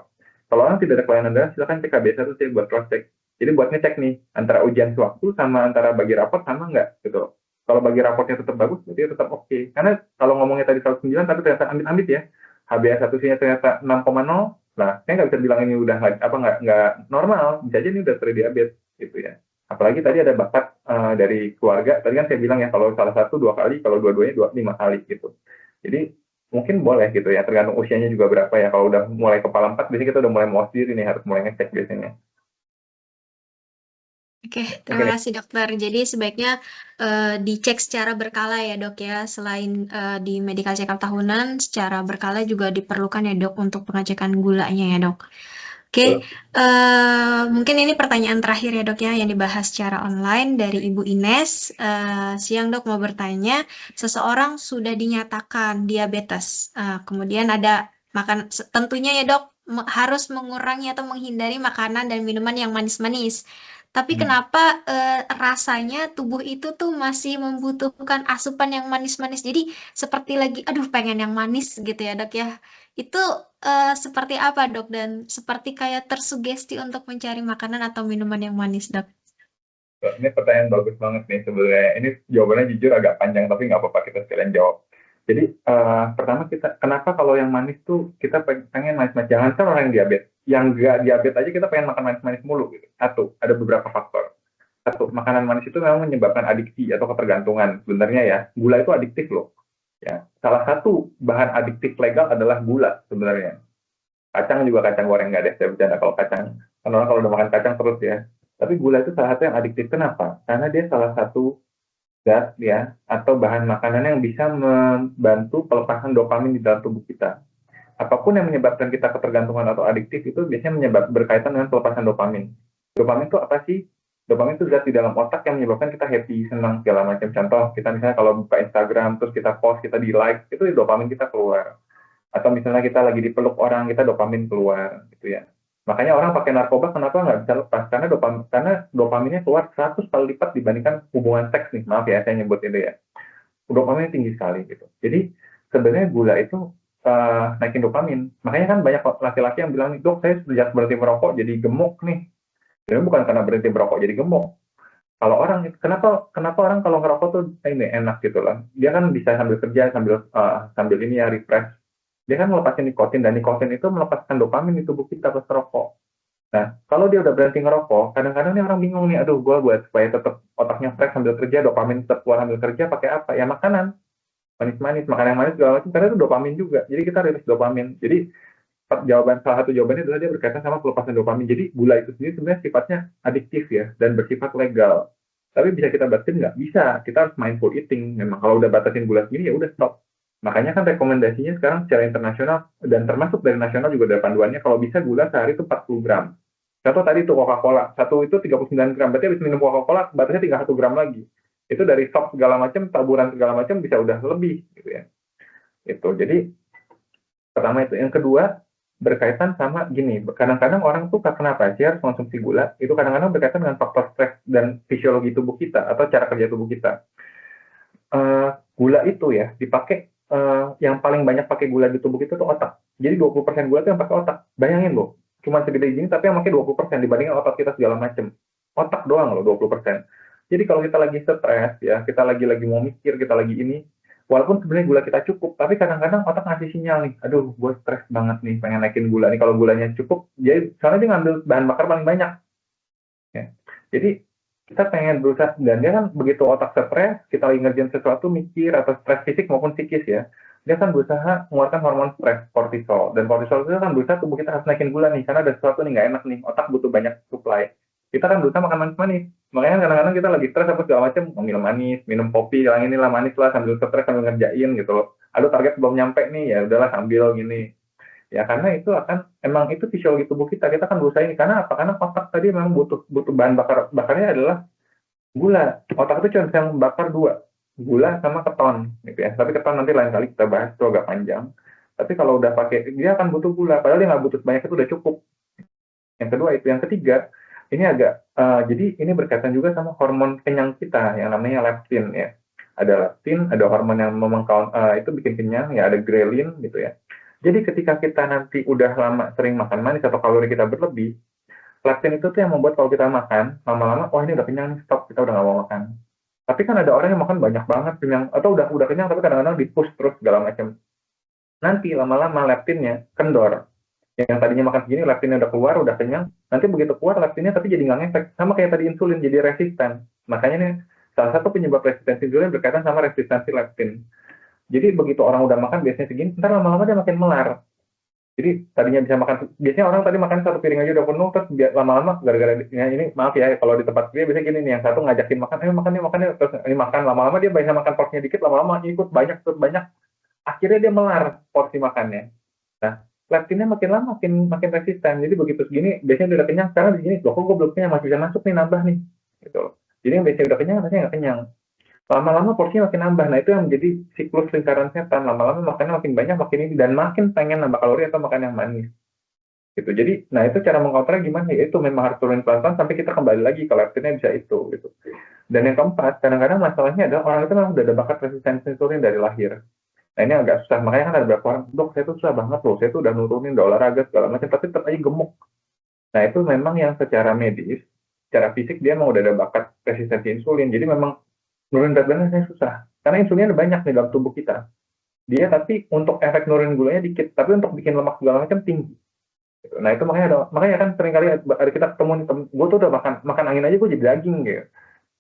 Kalau orang tidak ada kelainan darah, silakan cek HbA1c buat cross-check. Jadi buat ngecek nih, antara ujian sewaktu sama antara bagi raport sama nggak gitu. Kalau bagi raportnya tetap bagus, berarti tetap oke. Karena kalau ngomongnya tadi 109, tapi ternyata amit-amit ya, HbA1c-nya ternyata 6,0, nah, saya nggak bisa bilang ini udah nggak normal, bisa aja ini udah prediabetes gitu ya. Apalagi tadi ada bakat dari keluarga, tadi kan saya bilang ya, kalau salah satu 2 kali, kalau dua-duanya 5 kali gitu. Jadi mungkin boleh gitu ya, tergantung usianya juga berapa ya. Kalau udah mulai kepala 4, biasanya kita udah mulai mau sendiri nih, harus mulai ngecek biasanya. Oke, terima kasih dokter. Jadi sebaiknya dicek secara berkala ya dok ya. Selain di medical check-up tahunan, secara berkala juga diperlukan ya dok untuk pengecekan gulanya ya dok. Oke, mungkin ini pertanyaan terakhir ya dok ya yang dibahas secara online dari Ibu Ines. Siang dok mau bertanya, seseorang sudah dinyatakan diabetes, kemudian ada tentunya ya dok harus mengurangi atau menghindari makanan dan minuman yang manis-manis. Tapi kenapa rasanya tubuh itu tuh masih membutuhkan asupan yang manis-manis. Jadi seperti lagi, aduh pengen yang manis gitu ya dok ya. Itu seperti apa dok? Dan seperti kayak tersugesti untuk mencari makanan atau minuman yang manis dok? Ini pertanyaan bagus banget nih sebenarnya. Ini jawabannya jujur agak panjang, tapi nggak apa-apa kita sekalian jawab. Jadi pertama kenapa kalau yang manis tuh kita pengen manis-manis? Jangan kan orang yang diabetes. Yang nggak diabetes aja kita pengen makan manis-manis mulu gitu. Satu, ada beberapa faktor. Satu, makanan manis itu memang menyebabkan adiksi atau ketergantungan. Sebenarnya ya, gula itu adiktif loh. Ya, salah satu bahan adiktif legal adalah gula sebenarnya. Kacang juga, kacang goreng nggak ada, saya bercanda kalau kacang. Karena orang kalau udah makan kacang terus ya. Tapi gula itu salah satu yang adiktif. Kenapa? Karena dia salah satu zat ya, atau bahan makanan yang bisa membantu pelepasan dopamin di dalam tubuh kita. Apapun yang menyebabkan kita ketergantungan atau adiktif itu biasanya berkaitan dengan pelepasan dopamin. Dopamin itu apa sih? Dopamin itu zat di dalam otak yang menyebabkan kita happy, senang, segala macam. Contoh, kita misalnya kalau buka Instagram, terus kita post, kita di like, itu dopamin kita keluar. Atau misalnya kita lagi dipeluk orang, kita dopamin keluar, gitu ya. Makanya orang pakai narkoba kenapa nggak bisa lepas? Karena dopaminnya keluar 100 kali lipat dibandingkan hubungan seks nih. Maaf ya, saya nyebut itu ya. Dopaminnya tinggi sekali gitu. Jadi sebenarnya gula itu naikin dopamin. Makanya kan banyak laki-laki yang bilang, dok saya sejak berhenti merokok jadi gemuk nih. Sebenarnya bukan karena berhenti merokok jadi gemuk. Kalau orang, kenapa orang kalau ngerokok tuh ini enak gitu lah. Dia kan bisa sambil kerja, sambil ini ya refresh. Dia kan melepasin nikotin, dan nikotin itu melepaskan dopamin di tubuh kita pas rokok. Nah, kalau dia udah berhenti ngerokok, kadang-kadang nih orang bingung nih, aduh gue buat supaya tetap otaknya fresh sambil kerja, dopamin tetap keluar sambil kerja, pakai apa? Ya makanan, manis-manis, makan yang manis segala macam, karena itu dopamin juga. Jadi kita rilis dopamin. Jadi salah satu jawabannya adalah dia berkaitan sama pelepasan dopamin. Jadi gula itu sendiri sebenarnya sifatnya adiktif ya, dan bersifat legal. Tapi bisa kita batasin nggak? Bisa. Kita harus mindful eating. Memang kalau udah batasin gula segini ya udah stop. Makanya kan rekomendasinya sekarang secara internasional dan termasuk dari nasional juga ada panduannya kalau bisa gula sehari itu 40 gram. Contoh tadi itu Coca-Cola, satu itu 39 gram, berarti habis minum Coca-Cola batasnya tinggal 1 gram lagi. Itu dari stok segala macam, taburan segala macam bisa udah lebih gitu ya. Itu. Jadi pertama itu. Yang kedua berkaitan sama gini, kadang-kadang orang tuh kenapa sih harus konsumsi gula? Itu kadang-kadang berkaitan dengan faktor stres dan fisiologi tubuh kita atau cara kerja tubuh kita. Gula itu ya dipakai yang paling banyak pakai gula di tubuh kita tuh otak. Jadi 20% gula itu yang pakai otak. Bayangin loh, cuma segede gini tapi yang pakai 20% dibandingkan otak kita segala macam. Otak doang loh 20%. Jadi kalau kita lagi stres ya, kita lagi mau mikir, kita lagi ini, walaupun sebenarnya gula kita cukup, tapi kadang-kadang otak ngasih sinyal nih, aduh gue stres banget nih, pengen naikin gula nih. Kalau gulanya cukup, jadi soalnya dia ngambil bahan bakar paling banyak. Ya. Jadi kita pengen berusaha, dan dia kan begitu otak stres, kita lagi ngerjain sesuatu, mikir atau stres fisik maupun psikis ya, dia kan berusaha mengeluarkan hormon stres, kortisol, dan kortisol itu kan berusaha tubuh kita harus naikin gula nih, karena ada sesuatu nih nggak enak nih, otak butuh banyak supply. Kita kan berusaha makan manis-manis, makanya kadang-kadang kita lagi stres apa segala macam, minum manis, minum kopi, yang inilah manis lah, sambil stres sambil ngerjain gitu loh. Aduh target belum nyampe nih, ya udahlah sambil gini. Ya karena itu emang itu fisiologi tubuh kita kan berusaha ini, karena apa? Karena otak tadi memang butuh bahan bakarnya adalah gula. Otak itu cuma bisa bakar 2, gula sama keton gitu ya. Tapi keton nanti lain kali kita bahas, itu agak panjang. Tapi kalau udah pakai, dia akan butuh gula, padahal dia nggak butuh banyak, itu udah cukup. Yang kedua itu. Yang ketiga, ini jadi ini berkaitan juga sama hormon kenyang kita yang namanya leptin ya. Ada leptin, ada hormon yang memang itu bikin kenyang ya, ada ghrelin gitu ya. Jadi ketika kita nanti udah lama sering makan manis atau kalori kita berlebih, leptin itu tuh yang membuat kalau kita makan, lama-lama, oh ini udah kenyang nih, stop, kita udah nggak mau makan. Tapi kan ada orang yang makan banyak banget kenyang, atau udah kenyang tapi kadang-kadang di-push terus segala macam. Nanti lama-lama leptinnya kendor. Yang tadinya makan segini, leptinnya udah keluar, udah kenyang. Nanti begitu keluar leptinnya tapi jadi nggak ngefek. Sama kayak tadi insulin, jadi resisten. Makanya nih, salah satu penyebab resistensi insulin berkaitan sama resistensi leptin. Jadi begitu orang udah makan biasanya segini, ntar lama-lama dia makin melar. Jadi tadinya bisa makan, biasanya orang tadi makan 1 piring aja udah penuh, terus lama-lama gara-gara ini, maaf ya, kalau di tempat dia biasanya gini nih, yang satu ngajakin makan, makan, terus ini makan, lama-lama dia bisa makan porsinya dikit, lama-lama ikut banyak, akhirnya dia melar porsi makannya. Nah, leptinnya makin lama makin resisten. Jadi begitu segini, biasanya udah kenyang, sekarang di sini, loh kok gue belum kenyang, masih bisa masuk nih, nambah nih. Gitu. Jadi yang biasanya udah kenyang, rasanya nggak kenyang. Lama-lama porsinya makin nambah. Nah, itu yang menjadi siklus lingkaran setan. Lama-lama makannya makin banyak, makin ini, dan makin pengen nambah kalori atau makan yang manis. Gitu. Jadi, nah itu cara mengkontrolnya gimana? Ya itu memang harus turun pelan-pelan sampai kita kembali lagi ke leptinnya bisa itu. Gitu. Dan yang keempat, kadang-kadang masalahnya adalah orang itu memang udah ada bakat resistensi insulin dari lahir. Nah ini agak susah. Makanya kan ada beberapa orang, dok saya tuh susah banget loh, saya tuh udah nurunin, udah olahraga segala macam, tapi tetap aja gemuk. Nah itu memang yang secara medis, secara fisik dia memang udah ada bakat resistensi insulin. Jadi memang nurunin berat badannya susah. Karena insulinnya banyak di dalam tubuh kita. Dia tapi untuk efek nurunin gulanya dikit, tapi untuk bikin lemak segala macam tinggi. Nah itu makanya kan seringkali ada kita ketemu, gue tuh udah makan angin aja gue jadi daging gitu.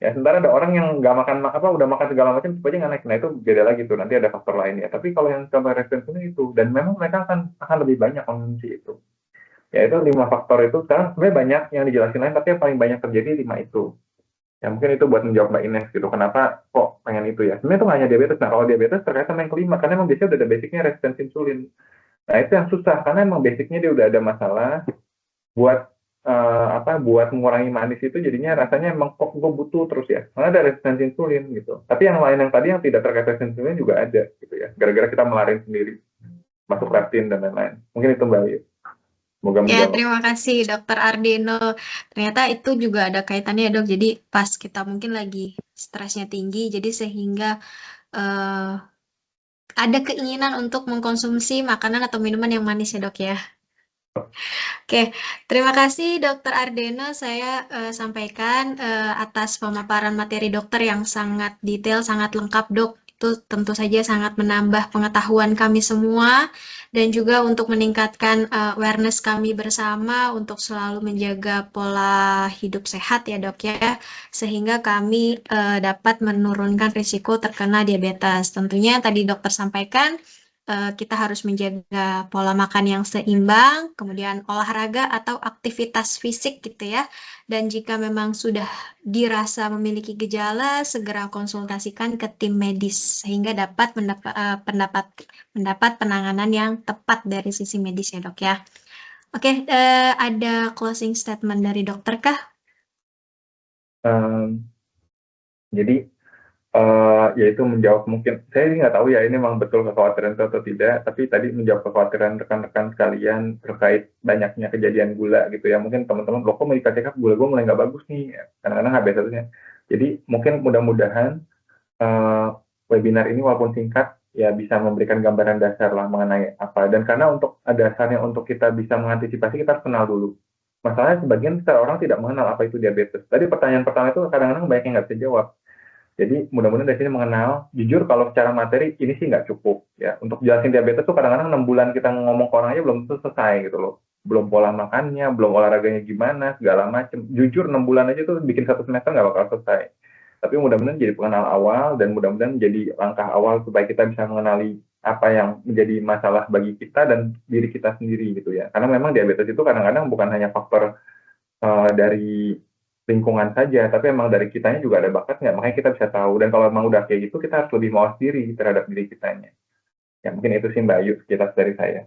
Ya sementara ada orang yang nggak makan udah makan segala macam supaya nggak naik. Nah itu beda lagi tuh, nanti ada faktor lainnya. Tapi kalau yang contoh resistensinya itu, dan memang mereka akan lebih banyak konsumsi itu. Ya itu 5 faktor itu. Sekarang sebenarnya banyak yang dijelasin lain, tapi yang paling banyak terjadi 5 itu. Ya mungkin itu buat menjawab Mbak Ines gitu, kenapa kok pengen itu ya. Sebenarnya itu nggak hanya diabetes. Nah kalau diabetes terkait sama yang kelima, karena emang biasanya udah ada basicnya resistensi insulin. Nah itu yang susah, karena emang basicnya dia udah ada masalah buat buat mengurangi manis itu, jadinya rasanya emang kok gue butuh terus ya, karena ada resistensi insulin gitu. Tapi yang lain yang tadi yang tidak terkait resistensi insulin juga ada gitu ya, gara-gara kita melarin sendiri, masuk leptin dan lain-lain. Mungkin itu Mbak Ayu. Semoga Ya, menjawab. terima kasih Dokter Ardeno. Ternyata itu juga ada kaitannya ya dok. Jadi pas kita mungkin lagi stresnya tinggi, jadi sehingga eh, ada keinginan untuk mengkonsumsi makanan atau minuman yang manis ya dok ya. Oke, terima kasih Dokter Ardeno. Saya sampaikan atas pemaparan materi dokter yang sangat detail, sangat lengkap dok. Itu tentu saja sangat menambah pengetahuan kami semua dan juga untuk meningkatkan awareness kami bersama untuk selalu menjaga pola hidup sehat ya dok ya, sehingga kami dapat menurunkan risiko terkena diabetes. Tentunya tadi dokter sampaikan kita harus menjaga pola makan yang seimbang, kemudian olahraga atau aktivitas fisik gitu ya. Dan jika memang sudah dirasa memiliki gejala, segera konsultasikan ke tim medis sehingga dapat mendapat penanganan yang tepat dari sisi medis ya dok ya. Oke, ada closing statement dari dokter kah? Jadi yaitu menjawab, mungkin saya nggak tahu ya ini memang betul kekhawatiran itu atau tidak, tapi tadi menjawab kekhawatiran rekan-rekan sekalian terkait banyaknya kejadian gula gitu ya. Mungkin teman-teman loh kok mau dikasih gula gue mulai nggak bagus nih, kadang-kadang HB1-nya. Jadi mungkin mudah-mudahan webinar ini walaupun singkat ya bisa memberikan gambaran dasar lah mengenai apa, dan karena untuk dasarnya untuk kita bisa mengantisipasi kita harus kenal dulu. Masalahnya sebagian besar orang tidak mengenal apa itu diabetes. Tadi pertanyaan pertama itu kadang-kadang banyak yang nggak bisa jawab. Jadi mudah-mudahan dari sini mengenal, jujur kalau secara materi ini sih nggak cukup ya. Untuk jelasin diabetes tuh kadang-kadang 6 bulan kita ngomong ke orang aja belum tentu selesai gitu loh. Belum pola makannya, belum olahraganya gimana, segala macem. Jujur 6 bulan aja tuh bikin 1 semester nggak bakal selesai. Tapi mudah-mudahan jadi pengenal awal dan mudah-mudahan jadi langkah awal supaya kita bisa mengenali apa yang menjadi masalah bagi kita dan diri kita sendiri gitu ya. Karena memang diabetes itu kadang-kadang bukan hanya faktor dari lingkungan saja, tapi emang dari kitanya juga ada bakatnya, makanya kita bisa tahu. Dan kalau emang udah kayak gitu, kita harus lebih mawas diri terhadap diri kitanya. Ya mungkin itu sih Mbak Ayu sekilas dari saya.